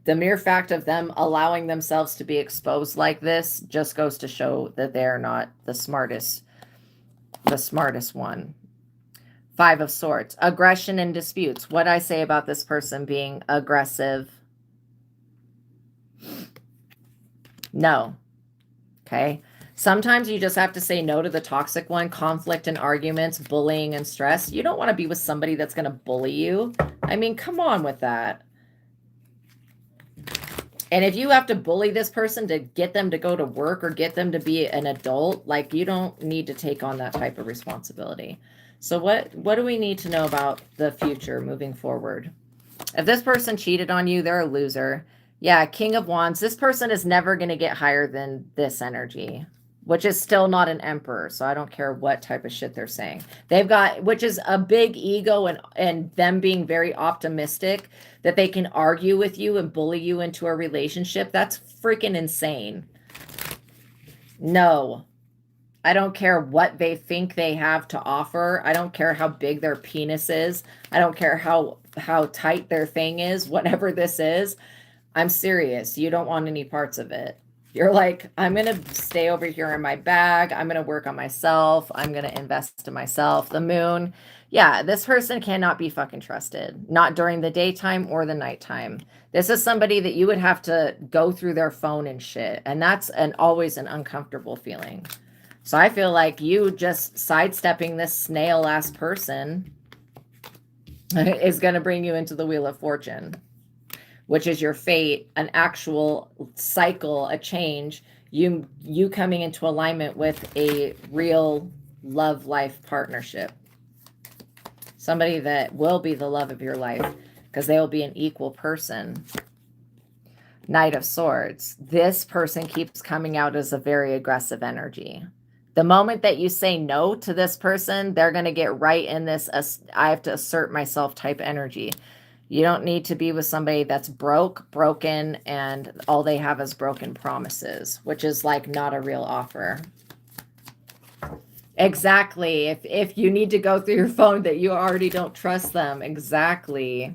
The mere fact of them allowing themselves to be exposed like this just goes to show that they're not the smartest one. Five of Swords. Aggression and disputes. What I say about this person being aggressive? No. Okay. Sometimes you just have to say no to the toxic one. Conflict and arguments, bullying and stress. You don't want to be with somebody that's going to bully you. I mean, come on with that. And if you have to bully this person to get them to go to work or get them to be an adult, like, you don't need to take on that type of responsibility. So what do we need to know about the future moving forward? If this person cheated on you, they're a loser. Yeah, King of Wands. This person is never going to get higher than this energy, which is still not an emperor. So I don't care what type of shit they're saying. They've got, which is a big ego and them being very optimistic that they can argue with you and bully you into a relationship. That's freaking insane. No, I don't care what they think they have to offer. I don't care how big their penis is. I don't care how tight their thing is, whatever this is. I'm serious. You don't want any parts of it. You're like, I'm going to stay over here in my bag. I'm going to work on myself. I'm going to invest in myself. The Moon. Yeah, this person cannot be fucking trusted. Not during the daytime or the nighttime. This is somebody that you would have to go through their phone and shit. And that's always an uncomfortable feeling. So I feel like you just sidestepping this snail-ass person is going to bring you into the Wheel of Fortune, which is your fate, an actual cycle, a change, you coming into alignment with a real love life partnership. Somebody that will be the love of your life because they will be an equal person. Knight of Swords. This person keeps coming out as a very aggressive energy. The moment that you say no to this person, they're going to get right in this I have to assert myself type energy. You don't need to be with somebody that's broken, and all they have is broken promises, which is like not a real offer. Exactly. If you need to go through your phone that you already don't trust them. Exactly.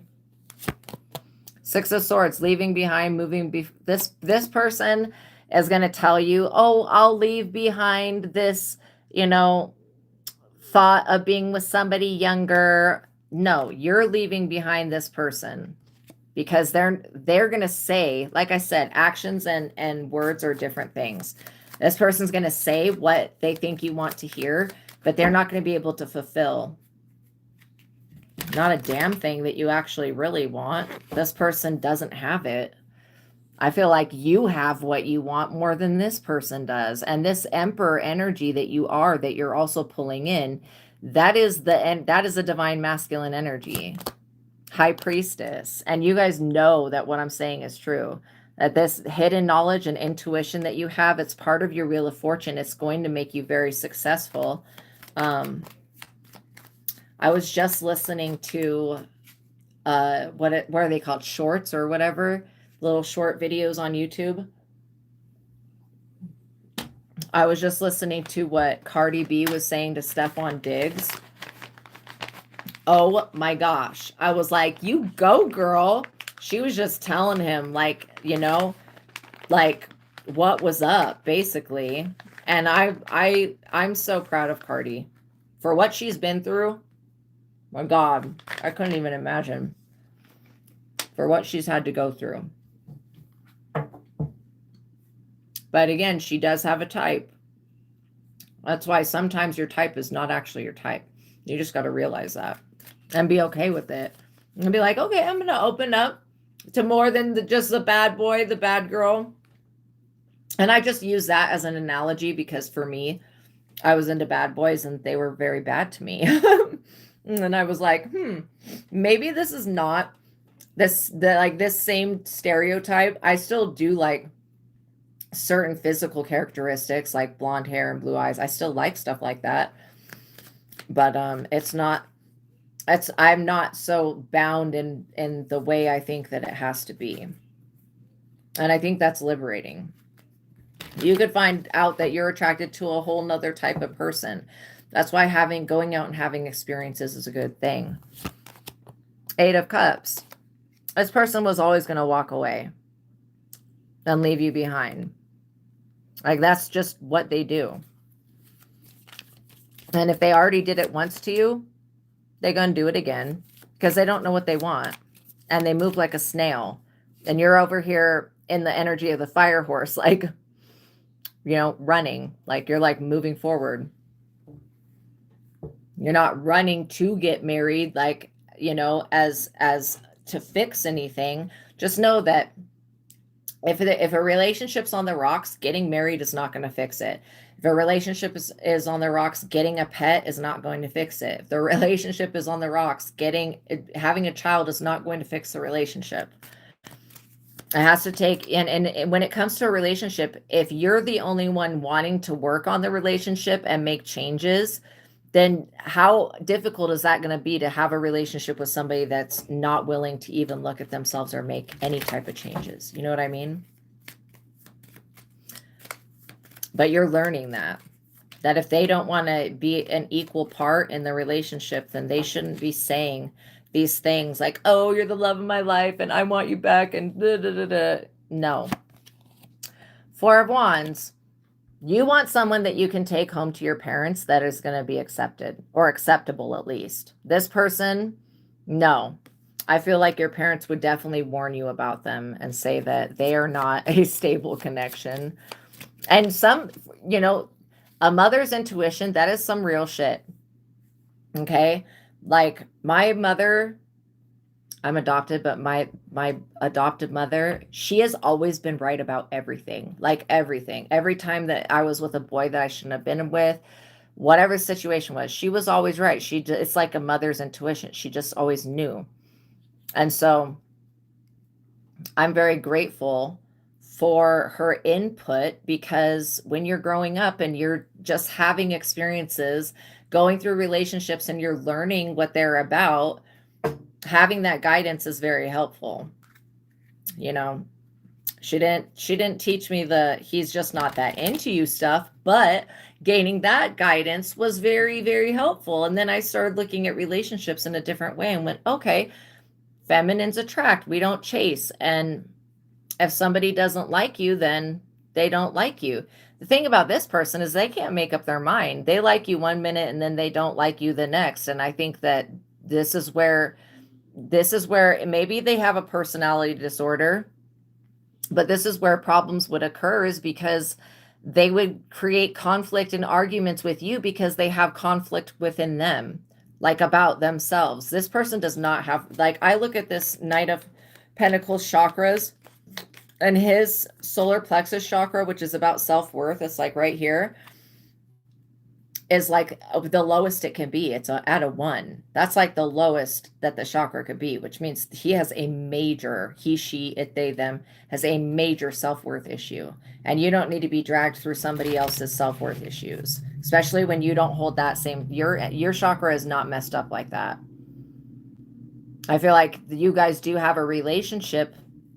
Six of Swords, leaving behind, moving. This person is going to tell you, oh, I'll leave behind this, thought of being with somebody younger. No, you're leaving behind this person because they're going to say, like I said, actions and words are different things. This person's going to say what they think you want to hear, but they're not going to be able to fulfill not a damn thing that you actually really want. This person doesn't have it. I feel like you have what you want more than this person does. And this Emperor energy that you're also pulling in, that is a divine masculine energy. High Priestess. And you guys know that what I'm saying is true. That this hidden knowledge and intuition that you have, it's part of your Wheel of Fortune. It's going to make you very successful. I was just listening to what are they called? Shorts or whatever. Little short videos on YouTube. I was just listening to what Cardi B was saying to Stephon Diggs. Oh my gosh. I was like, you go, girl. She was just telling him, like, like what was up, basically. And I'm so proud of Cardi for what she's been through. My God, I couldn't even imagine for what she's had to go through. But again, she does have a type. That's why sometimes your type is not actually your type. You just got to realize that and be okay with it. And be like, okay, I'm going to open up to more than just the bad boy, the bad girl. And I just use that as an analogy because for me, I was into bad boys and they were very bad to me. And I was like, maybe this is not this same stereotype. I still do like certain physical characteristics like blonde hair and blue eyes. I still like stuff like that. But I'm not so bound in the way I think that it has to be. And I think that's liberating. You could find out that you're attracted to a whole nother type of person. That's why going out and having experiences is a good thing. Eight of Cups. This person was always going to walk away and leave you behind. Like, that's just what they do. And if they already did it once to you, they're going to do it again because they don't know what they want. And they move like a snail. And you're over here in the energy of the fire horse, like, you know, running, like you're like moving forward. You're not running to get married, like, you know, as to fix anything. Just know that if a relationship's on the rocks, getting married is not going to fix it. If a relationship is on the rocks, getting a pet is not going to fix it. If the relationship is on the rocks, having a child is not going to fix the relationship. It has to take, and when it comes to a relationship, if you're the only one wanting to work on the relationship and make changes, then how difficult is that going to be to have a relationship with somebody that's not willing to even look at themselves or make any type of changes? You know what I mean? But you're learning that if they don't want to be an equal part in the relationship, then they shouldn't be saying these things like, oh, you're the love of my life and I want you back and da, da, da, da. No. Four of Wands. You want someone that you can take home to your parents that is going to be accepted or acceptable at least. This person, no. I feel like your parents would definitely warn you about them and say that they are not a stable connection. And some, you know, a mother's intuition, that is some real shit. Okay? Like my mother, I'm adopted, but my adopted mother, she has always been right about everything. Like everything. Every time that I was with a boy that I shouldn't have been with, whatever the situation was, she was always right. It's like a mother's intuition. She just always knew. And so I'm very grateful for her input, because when you're growing up and you're just having experiences, going through relationships, and you're learning what they're about, having that guidance is very helpful. You know, she didn't teach me the he's just not that into you stuff, but gaining that guidance was very, very helpful. And then I started looking at relationships in a different way and went, okay, feminines attract, we don't chase. And if somebody doesn't like you, then they don't like you. The thing about this person is they can't make up their mind. They like you one minute and then they don't like you the next. And I think that this is where maybe they have a personality disorder, but this is where problems would occur, is because they would create conflict and arguments with you because they have conflict within them, like about themselves. This person does not have, like, I look at this Knight of Pentacles chakras, and his solar plexus chakra, which is about self-worth, it's like right here, is like the lowest it can be. It's at a 1. That's like the lowest that the chakra could be, which means he has a major, he, she, it, they, them, has a major self-worth issue. And you don't need to be dragged through somebody else's self-worth issues, especially when you don't hold that same, your chakra is not messed up like that. I feel like you guys do have a relationship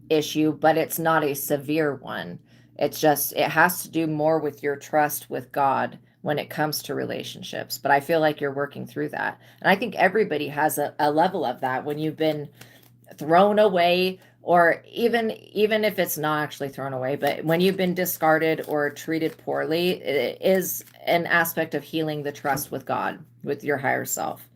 issue, but it's not a severe one. It's just, it has to do more with your trust with God when it comes to relationships. But I feel like you're working through that. And I think everybody has a level of that when you've been thrown away, or even if it's not actually thrown away, but when you've been discarded or treated poorly, it is an aspect of healing the trust with God, with your higher self,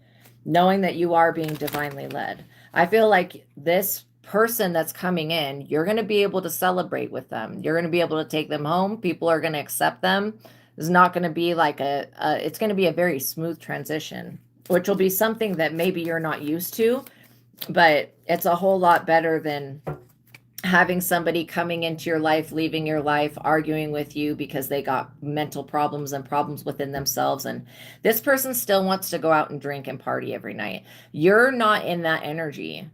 knowing that you are being divinely led. I feel like this person that's coming in, you're going to be able to celebrate with them. You're going to be able to take them home. People are going to accept them. It's not going to be like it's going to be a very smooth transition, which will be something that maybe you're not used to, but it's a whole lot better than having somebody coming into your life, leaving your life, arguing with you because they got mental problems and problems within themselves. And this person still wants to go out and drink and party every night. You're not in that energy.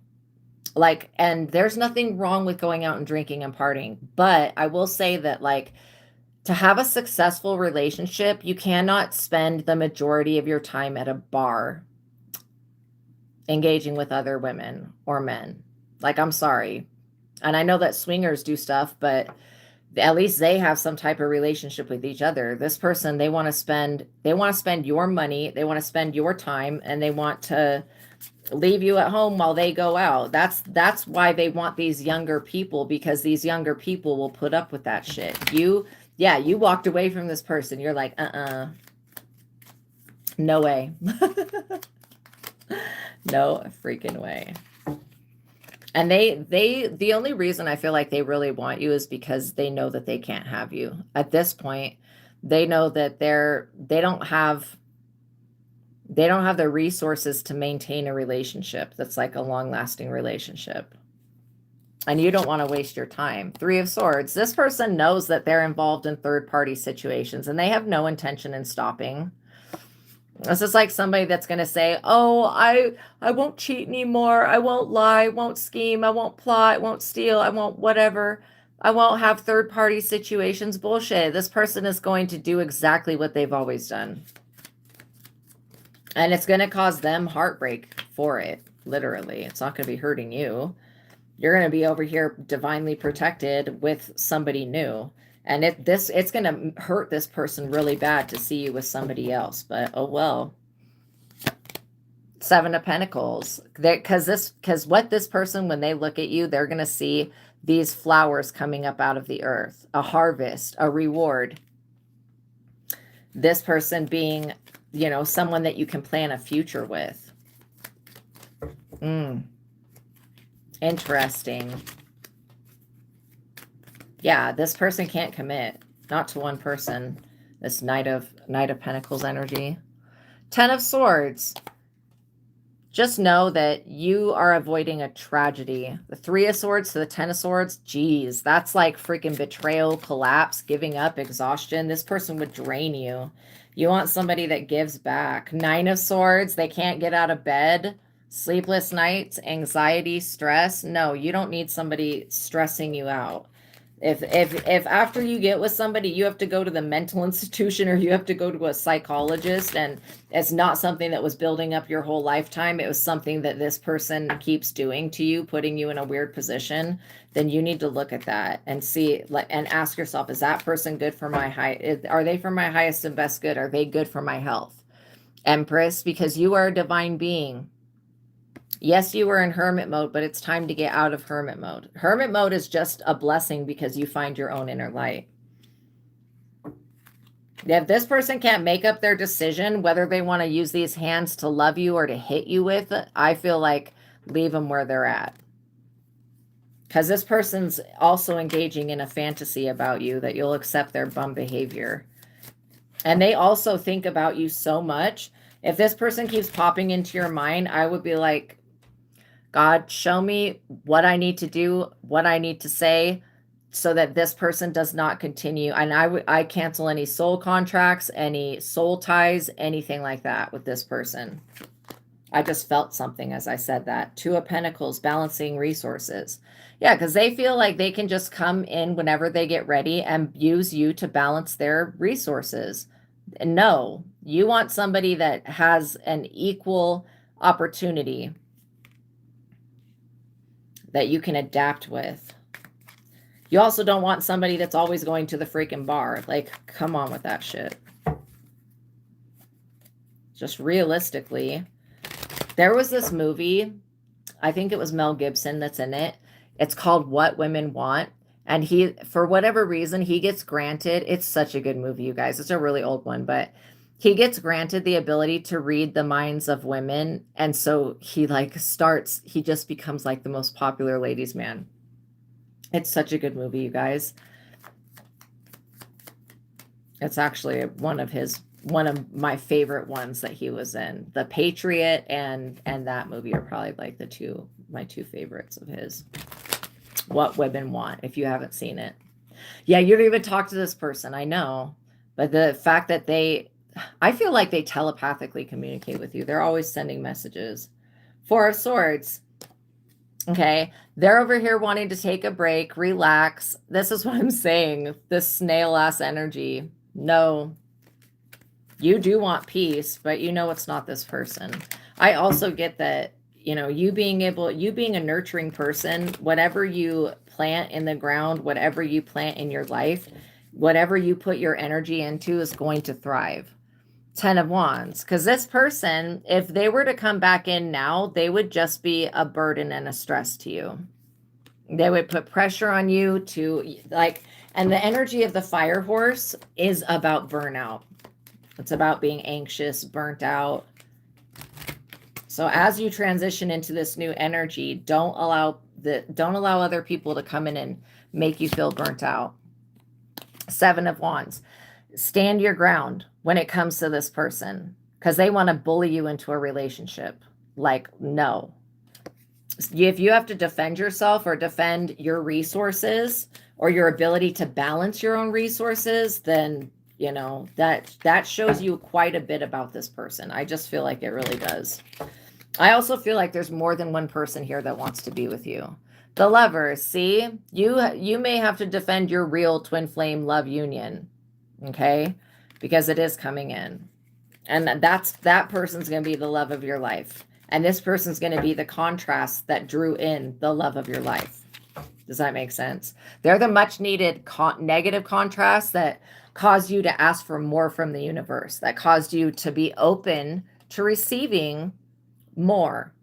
Like, and there's nothing wrong with going out and drinking and partying, but I will say that, like, to have a successful relationship, you cannot spend the majority of your time at a bar engaging with other women or men. Like, I'm sorry. And I know that swingers do stuff, but at least they have some type of relationship with each other. This person, they want to spend your money, they want to spend your time, and they want to leave you at home while they go out. That's why they want these younger people, because these younger people will put up with that shit. You walked away from this person. You're like, no way. No freaking way. And the only reason I feel like they really want you is because they know that they can't have you. At this point, they know that they don't have the resources to maintain a relationship that's like a long-lasting relationship. And you don't want to waste your time. 3 of Swords. This person knows that they're involved in third-party situations and they have no intention in stopping. This is like somebody that's going to say, oh, I won't cheat anymore. I won't lie. I won't scheme. I won't plot. I won't steal. I won't whatever. I won't have third-party situations. Bullshit. This person is going to do exactly what they've always done. And it's going to cause them heartbreak for it. Literally. It's not going to be hurting you. You're going to be over here divinely protected with somebody new. And it's going to hurt this person really bad to see you with somebody else. But, oh, well. 7 of Pentacles. Because what this person, when they look at you, they're going to see these flowers coming up out of the earth. A harvest, a reward. This person being, you know, someone that you can plan a future with. Interesting. Yeah, this person can't commit. Not to one person. This Knight of Pentacles energy. 10 of Swords. Just know that you are avoiding a tragedy. The 3 of Swords to the 10 of Swords. Geez, that's like freaking betrayal, collapse, giving up, exhaustion. This person would drain you. You want somebody that gives back. 9 of Swords. They can't get out of bed. Sleepless nights, anxiety, stress. No, you don't need somebody stressing you out. If after you get with somebody, you have to go to the mental institution or you have to go to a psychologist, and it's not something that was building up your whole lifetime, it was something that this person keeps doing to you, putting you in a weird position, then you need to look at that and see, and ask yourself, is that person good for my are they for my highest and best good? Are they good for my health? Empress, because you are a divine being. Yes, you were in hermit mode, but it's time to get out of hermit mode. Hermit mode is just a blessing because you find your own inner light. If this person can't make up their decision, whether they want to use these hands to love you or to hit you with, I feel like leave them where they're at. Because this person's also engaging in a fantasy about you that you'll accept their bum behavior. And they also think about you so much. If this person keeps popping into your mind, I would be like, God, show me what I need to do, what I need to say, so that this person does not continue. And I cancel any soul contracts, any soul ties, anything like that with this person. I just felt something as I said that. 2 of Pentacles, balancing resources. Yeah, because they feel like they can just come in whenever they get ready and use you to balance their resources. No, you want somebody that has an equal opportunity that you can adapt with. You also don't want somebody that's always going to the freaking bar. Like, come on with that shit. Just realistically, there was this movie, I think it was Mel Gibson that's in it. It's called What Women Want. And he, for whatever reason, he gets granted, it's such a good movie, you guys. It's a really old one, but he gets granted the ability to read the minds of women. And so he he just becomes like the most popular ladies' man. It's such a good movie, you guys. It's actually one of my favorite ones that he was in. The Patriot and that movie are probably like my two favorites of his. What Women Want, if you haven't seen it. Yeah, you don't even talk to this person, I know. But the fact that I feel like they telepathically communicate with you. They're always sending messages. 4 of Swords. Okay, they're over here wanting to take a break, relax. This is what I'm saying. This snail-ass energy. No. You do want peace, but you know it's not this person. I also get that, you know, you being a nurturing person, whatever you plant in the ground, whatever you plant in your life, whatever you put your energy into is going to thrive. 10 of Wands. Because this person, if they were to come back in now, they would just be a burden and a stress to you. They would put pressure on you to and the energy of the fire horse is about burnout. It's about being anxious, burnt out. So as you transition into this new energy, don't allow other people to come in and make you feel burnt out. 7 of Wands. Stand your ground when it comes to this person, because they want to bully you into a relationship. Like, no. If you have to defend yourself or defend your resources or your ability to balance your own resources, then, you know, that shows you quite a bit about this person. I just feel like it really does. I also feel like there's more than one person here that wants to be with you. The Lovers, see, you may have to defend your real twin flame love union, okay? Because it is coming in. And that person's going to be the love of your life. And this person's going to be the contrast that drew in the love of your life. Does that make sense? They're the much needed negative contrast that caused you to ask for more from the universe, that caused you to be open to receiving more.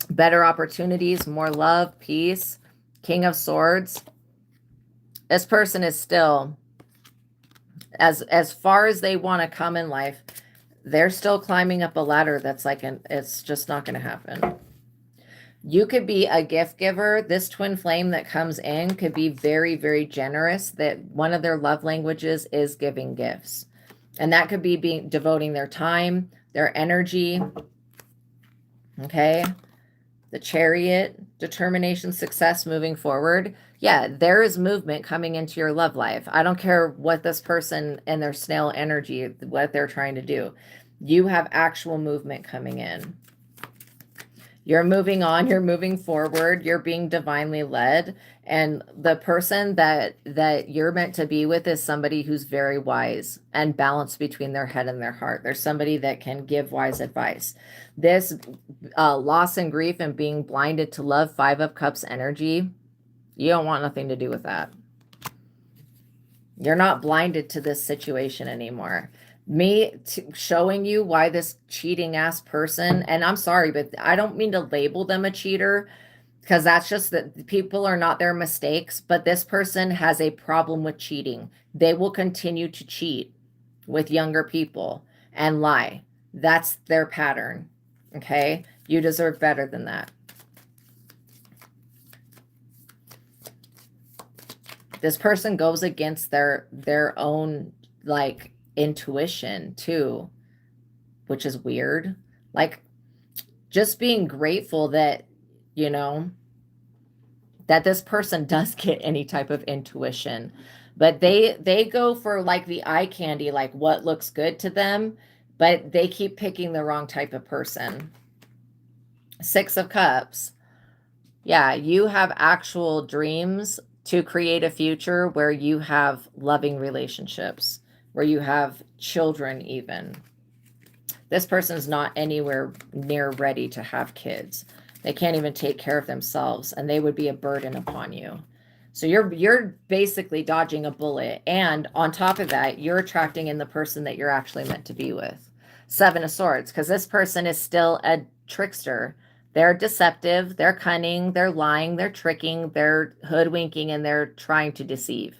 Better opportunities, more love, peace. King of Swords. This person is still, as far as they want to come in life, they're still climbing up a ladder that's like, it's just not going to happen. You could be a gift giver. This twin flame that comes in could be very, very generous, that one of their love languages is giving gifts. And that could be devoting their time, their energy. Okay. The Chariot, determination, success, moving forward. Yeah, there is movement coming into your love life. I don't care what this person and their snail energy, what they're trying to do. You have actual movement coming in. You're moving on, you're moving forward, you're being divinely led. And the person that you're meant to be with is somebody who's very wise and balanced between their head and their heart. There's somebody that can give wise advice. This loss and grief and being blinded to love, 5 of Cups energy, you don't want nothing to do with that. You're not blinded to this situation anymore. Me showing you why this cheating ass person, and I'm sorry, but I don't mean to label them a cheater, because that's just that people are not their mistakes, but this person has a problem with cheating. They will continue to cheat with younger people and lie. That's their pattern. Okay? You deserve better than that. This person goes against their own, like, intuition too, which is weird. Like, just being grateful that, you know, that this person does get any type of intuition, but they go for like the eye candy, like what looks good to them, but they keep picking the wrong type of person. 6 of Cups. Yeah, you have actual dreams to create a future where you have loving relationships, where you have children even. This person's not anywhere near ready to have kids. They can't even take care of themselves, and they would be a burden upon you. So you're basically dodging a bullet. And on top of that, you're attracting in the person that you're actually meant to be with. 7 of Swords, because this person is still a trickster. They're deceptive, they're cunning, they're lying, they're tricking, they're hoodwinking, and they're trying to deceive.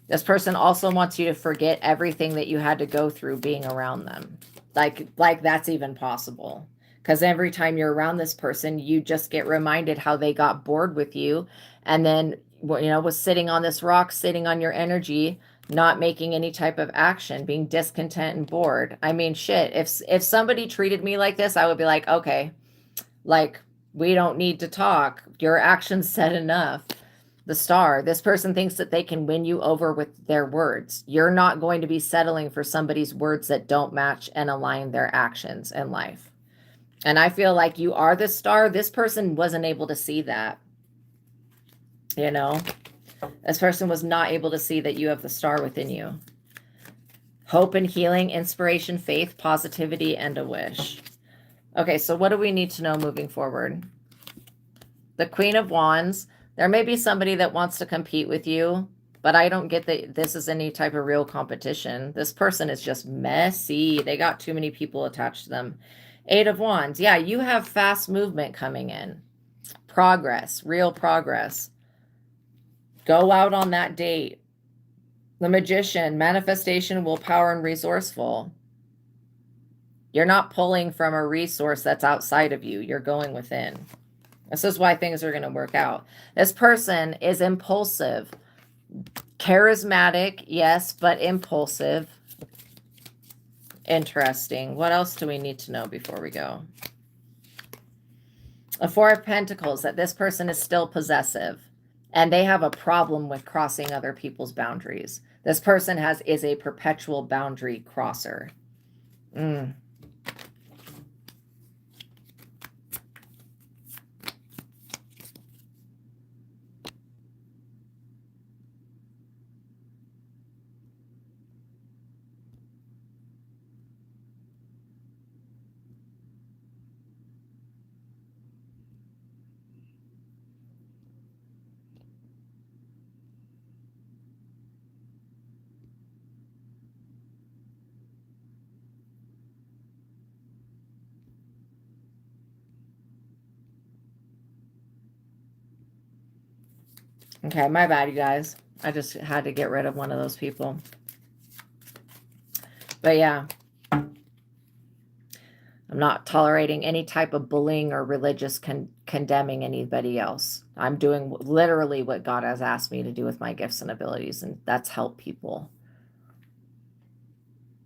This person also wants you to forget everything that you had to go through being around them. Like that's even possible. Because every time you're around this person, you just get reminded how they got bored with you. And then, you know, was sitting on this rock, sitting on your energy, not making any type of action, being discontent and bored. I mean, shit, if somebody treated me like this, I would be like, okay, like, we don't need to talk. Your actions said enough. The Star, this person thinks that they can win you over with their words. You're not going to be settling for somebody's words that don't match and align their actions in life. And I feel like you are the Star. This person wasn't able to see that. You know? This person was not able to see that you have the Star within you. Hope and healing, inspiration, faith, positivity, and a wish. Okay, so what do we need to know moving forward? The Queen of Wands. There may be somebody that wants to compete with you, but I don't get that this is any type of real competition. This person is just messy. They got too many people attached to them. 8 of Wands. Yeah, you have fast movement coming in. Progress, real progress. Go out on that date. The Magician, manifestation, willpower, and resourceful. You're not pulling from a resource that's outside of you. You're going within. This is why things are going to work out. This person is impulsive. Charismatic, yes, but impulsive. Interesting. What else do we need to know before we go? A Four of Pentacles, that this person is still possessive. And they have a problem with crossing other people's boundaries. This person is a perpetual boundary crosser. Okay, my bad, you guys. I just had to get rid of one of those people. But yeah. I'm not tolerating any type of bullying or religious condemning anybody else. I'm doing literally what God has asked me to do with my gifts and abilities, and that's help people.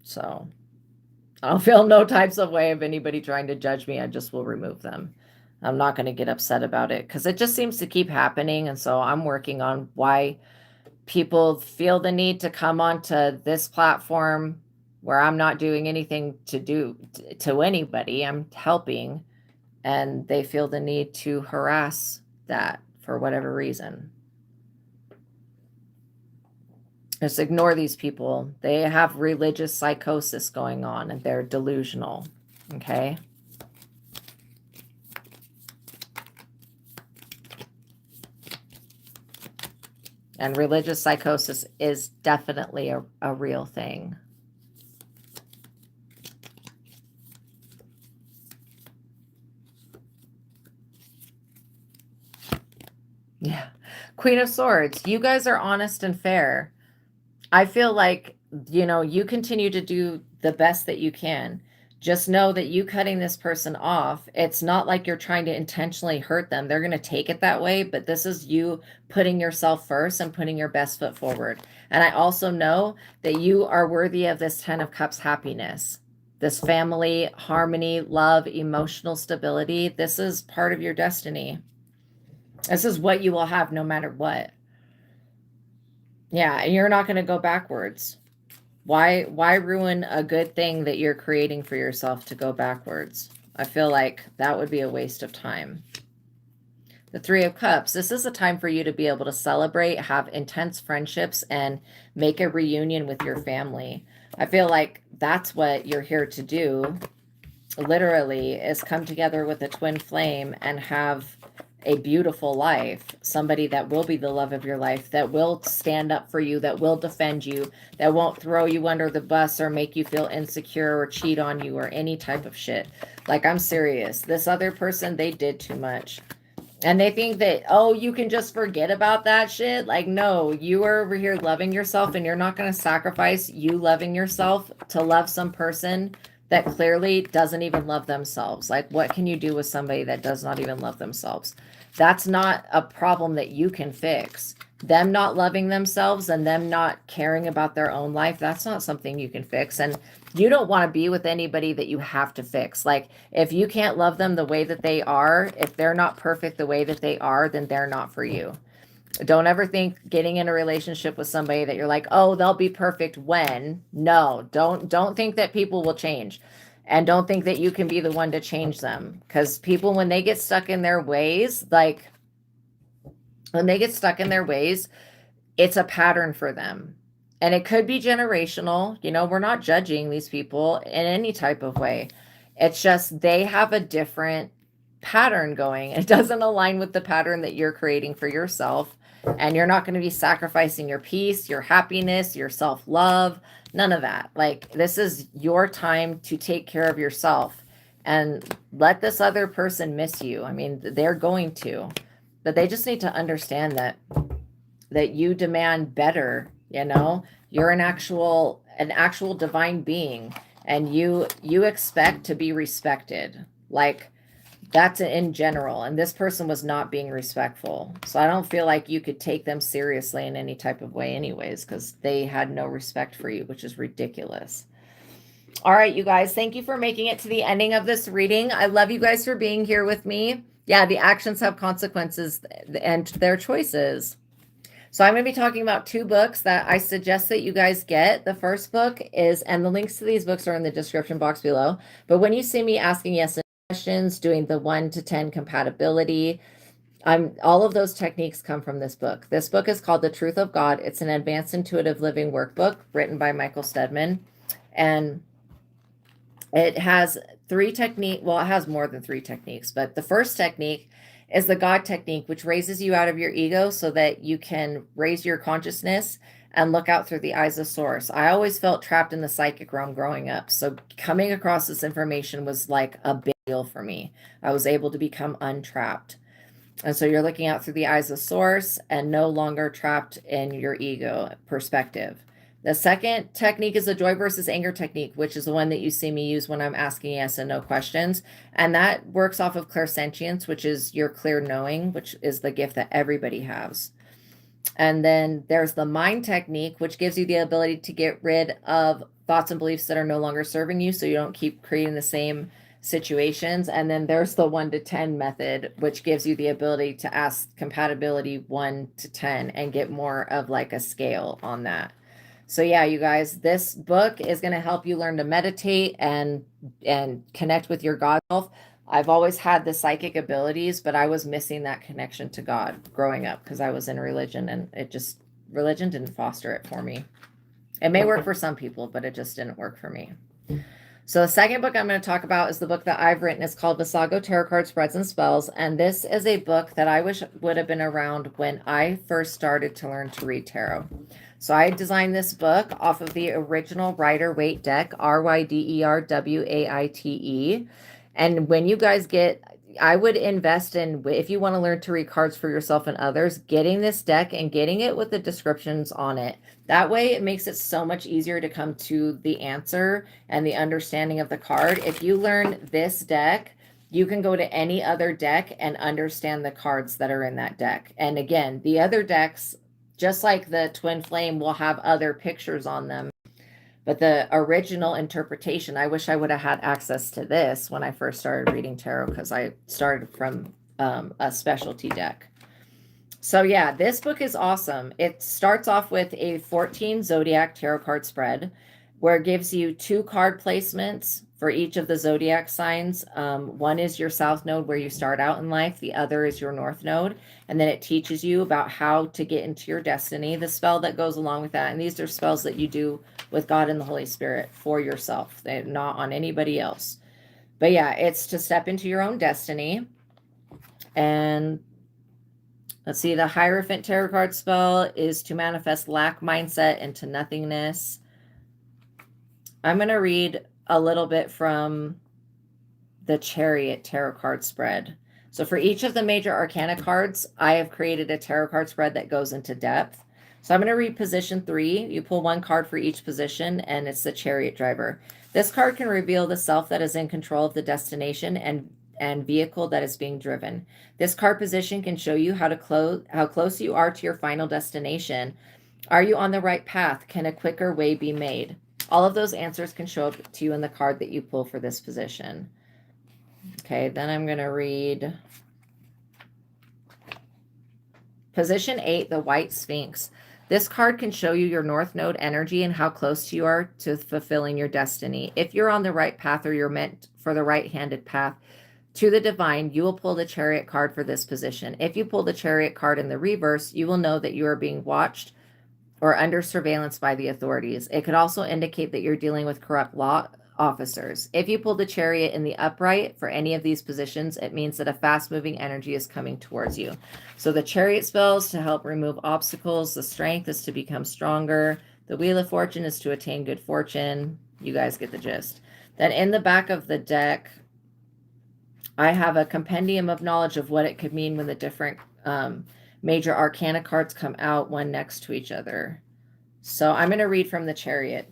So I don't feel no types of way of anybody trying to judge me. I just will remove them. I'm not going to get upset about it because it just seems to keep happening. And so I'm working on why people feel the need to come onto this platform where I'm not doing anything to anybody. I'm helping, and they feel the need to harass that for whatever reason. Just ignore these people. They have religious psychosis going on, and they're delusional. Okay? And religious psychosis is definitely a real thing. Yeah. Queen of Swords. You guys are honest and fair. I feel like, you continue to do the best that you can. Just know that you cutting this person off, it's not like you're trying to intentionally hurt them. They're going to take it that way, but this is you putting yourself first and putting your best foot forward. And I also know that you are worthy of this 10 of Cups happiness, this family, harmony, love, emotional stability. This is part of your destiny. This is what you will have no matter what. Yeah, and you're not going to go backwards. Why ruin a good thing that you're creating for yourself to go backwards? I feel like that would be a waste of time. The Three of Cups. This is a time for you to be able to celebrate, have intense friendships, and make a reunion with your family. I feel like that's what you're here to do, literally, is come together with a twin flame and have a beautiful life, somebody that will be the love of your life, that will stand up for you, that will defend you, that won't throw you under the bus or make you feel insecure or cheat on you or any type of shit. Like, I'm serious. This other person, they did too much. And they think that, oh, you can just forget about that shit. Like, no, you are over here loving yourself, and you're not going to sacrifice you loving yourself to love some person that clearly doesn't even love themselves. Like, what can you do with somebody that does not even love themselves? That's not a problem that you can fix. Them not loving themselves and them not caring about their own life, that's not something you can fix. And you don't want to be with anybody that you have to fix. Like, if you can't love them the way that they are, if they're not perfect the way that they are, then they're not for you. Don't ever think getting in a relationship with somebody that you're like, oh, they'll be perfect when. No, don't think that people will change. And don't think that you can be the one to change them. Because people, when they get stuck in their ways, it's a pattern for them. And it could be generational. We're not judging these people in any type of way. It's just they have a different pattern going. It doesn't align with the pattern that you're creating for yourself. And you're not going to be sacrificing your peace, your happiness, your self-love, none of that. Like, this is your time to take care of yourself and let this other person miss you. I mean, they're going to, but they just need to understand that you demand better You know, you're an actual divine being, and you expect to be respected. Like, that's in general, and this person was not being respectful. So I don't feel like you could take them seriously in any type of way anyways, because they had no respect for you, which is ridiculous. All right, you guys, thank you for making it to the ending of this reading. I love you guys for being here with me. Yeah, the actions have consequences and their choices. So I'm going to be talking about 2 books that I suggest that you guys get. The first book is, and the links to these books are in the description box below, but when you see me asking yes and questions, doing the 1 to 10 compatibility, all of those techniques come from this book. This book is called The Truth of God. It's an advanced intuitive living workbook written by Michael Steadman, and it has 3 techniques. Well, it has more than 3 techniques, but the first technique is the God technique, which raises you out of your ego so that you can raise your consciousness and look out through the eyes of source. I always felt trapped in the psychic realm growing up. So coming across this information was like a big deal for me. I was able to become untrapped. And so you're looking out through the eyes of source and no longer trapped in your ego perspective. The second technique is the joy versus anger technique, which is the one that you see me use when I'm asking yes and no questions. And that works off of clairsentience, which is your clear knowing, which is the gift that everybody has. And then there's the mind technique, which gives you the ability to get rid of thoughts and beliefs that are no longer serving you, so you don't keep creating the same situations. And then there's the 1 to 10 method, which gives you the ability to ask compatibility 1 to 10 and get more of like a scale on that. So yeah, you guys, this book is going to help you learn to meditate and connect with your God self. I've always had the psychic abilities, but I was missing that connection to God growing up because I was in religion, and religion didn't foster it for me. It may work for some people, but it just didn't work for me. So the second book I'm going to talk about is the book that I've written. It's called Visago Tarot Card Spreads and Spells. And this is a book that I wish would have been around when I first started to learn to read tarot. So I designed this book off of the original Rider-Waite deck, Riderwaite. And when you guys I would invest in, if you want to learn to read cards for yourself and others, getting this deck and getting it with the descriptions on it. That way it makes it so much easier to come to the answer and the understanding of the card. If you learn this deck, you can go to any other deck and understand the cards that are in that deck. And again, the other decks, just like the Twin Flame, will have other pictures on them. But the original interpretation, I wish I would have had access to this when I first started reading tarot, because I started from a specialty deck. So yeah, this book is awesome. It starts off with a 14 zodiac tarot card spread, where it gives you 2 card placements for each of the zodiac signs. One is your south node, where you start out in life. The other is your north node. And then it teaches you about how to get into your destiny, the spell that goes along with that. And these are spells that you do with God and the Holy Spirit for yourself. They're not on anybody else. But yeah, it's to step into your own destiny. And let's see, the Hierophant tarot card spell is to manifest lack mindset into nothingness. I'm going to read a little bit from the Chariot tarot card spread. So for each of the major arcana cards, I have created a tarot card spread that goes into depth. So I'm going to read position 3. You pull 1 card for each position, and it's the Chariot driver. This card can reveal the self that is in control of the destination and vehicle that is being driven. This card position can show you how close you are to your final destination. Are you on the right path? Can a quicker way be made? All of those answers can show up to you in the card that you pull for this position. Okay, then I'm going to read position 8, the White Sphinx. This card can show you your North Node energy and how close you are to fulfilling your destiny. If you're on the right path, or you're meant for the right-handed path to the divine, you will pull the Chariot card for this position. If you pull the Chariot card in the reverse, you will know that you are being watched or under surveillance by the authorities. It could also indicate that you're dealing with corrupt law officers. If you pull the Chariot in the upright for any of these positions, it means that a fast-moving energy is coming towards you. So the Chariot spells to help remove obstacles. The Strength is to become stronger. The Wheel of Fortune is to attain good fortune. You guys get the gist. Then in the back of the deck, I have a compendium of knowledge of what it could mean when the different major arcana cards come out one next to each other. So I'm going to read from the Chariot.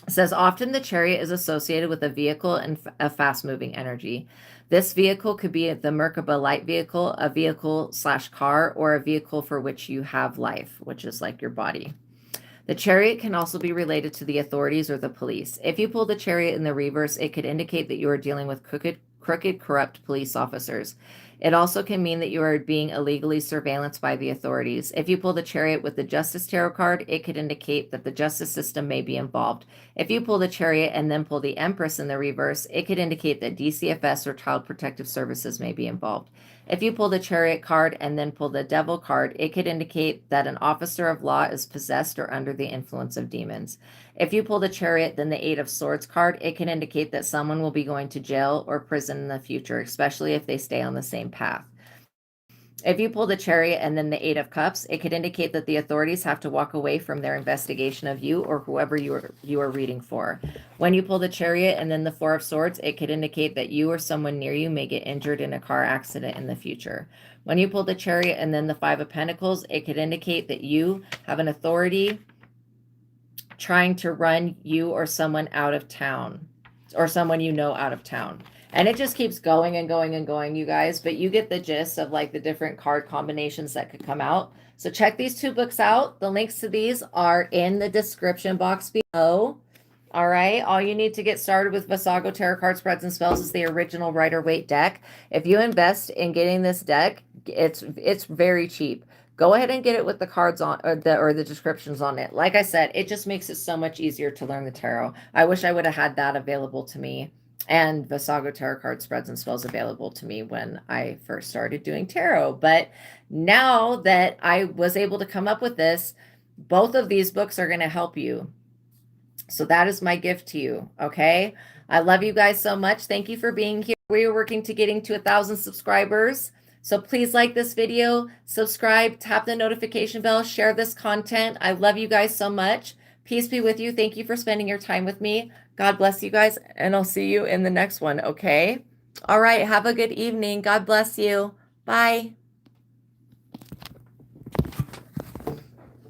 It says, often the Chariot is associated with a vehicle and a fast-moving energy. This vehicle could be the Merkaba light vehicle, a vehicle/car, or a vehicle for which you have life, which is like your body. The Chariot can also be related to the authorities or the police. If you pull the Chariot in the reverse, it could indicate that you are dealing with crooked, corrupt police officers. It also can mean that you are being illegally surveillanced by the authorities. If you pull the Chariot with the Justice Tarot card, it could indicate that the justice system may be involved. If you pull the Chariot and then pull the Empress in the reverse, it could indicate that DCFS or Child Protective Services may be involved. If you pull the Chariot card and then pull the Devil card, it could indicate that an officer of law is possessed or under the influence of demons. If you pull the Chariot, then the Eight of Swords card, it can indicate that someone will be going to jail or prison in the future, especially if they stay on the same path. If you pull the Chariot and then the Eight of Cups, it could indicate that the authorities have to walk away from their investigation of you or whoever you are reading for. When you pull the Chariot and then the Four of Swords, it could indicate that you or someone near you may get injured in a car accident in the future. When you pull the Chariot and then the Five of Pentacles, it could indicate that you have an authority trying to run you or someone out of town, or someone you know out of town. And it just keeps going and going and going, you guys, but you get the gist of like the different card combinations that could come out. So check these two books out. The links to these are in the description box below. All right. All you need to get started with Visago Tarot Card Spreads and Spells is the original Rider-Waite deck. If you invest in getting this deck, it's very cheap. Go ahead and get it with the cards on or the descriptions on it. Like I said, it just makes it so much easier to learn the tarot. I wish I would have had that available to me, and Visago Tarot Card Spreads and Spells available to me when I first started doing tarot. But now that I was able to come up with this, both of these books are going to help you. So that is my gift to you. Okay. I love you guys so much. Thank you for being here. We are working to getting to 1,000 subscribers. So please like this video, subscribe, tap the notification bell, share this content. I love you guys so much. Peace be with you. Thank you for spending your time with me. God bless you guys, and I'll see you in the next one, okay? All right, have a good evening. God bless you. Bye.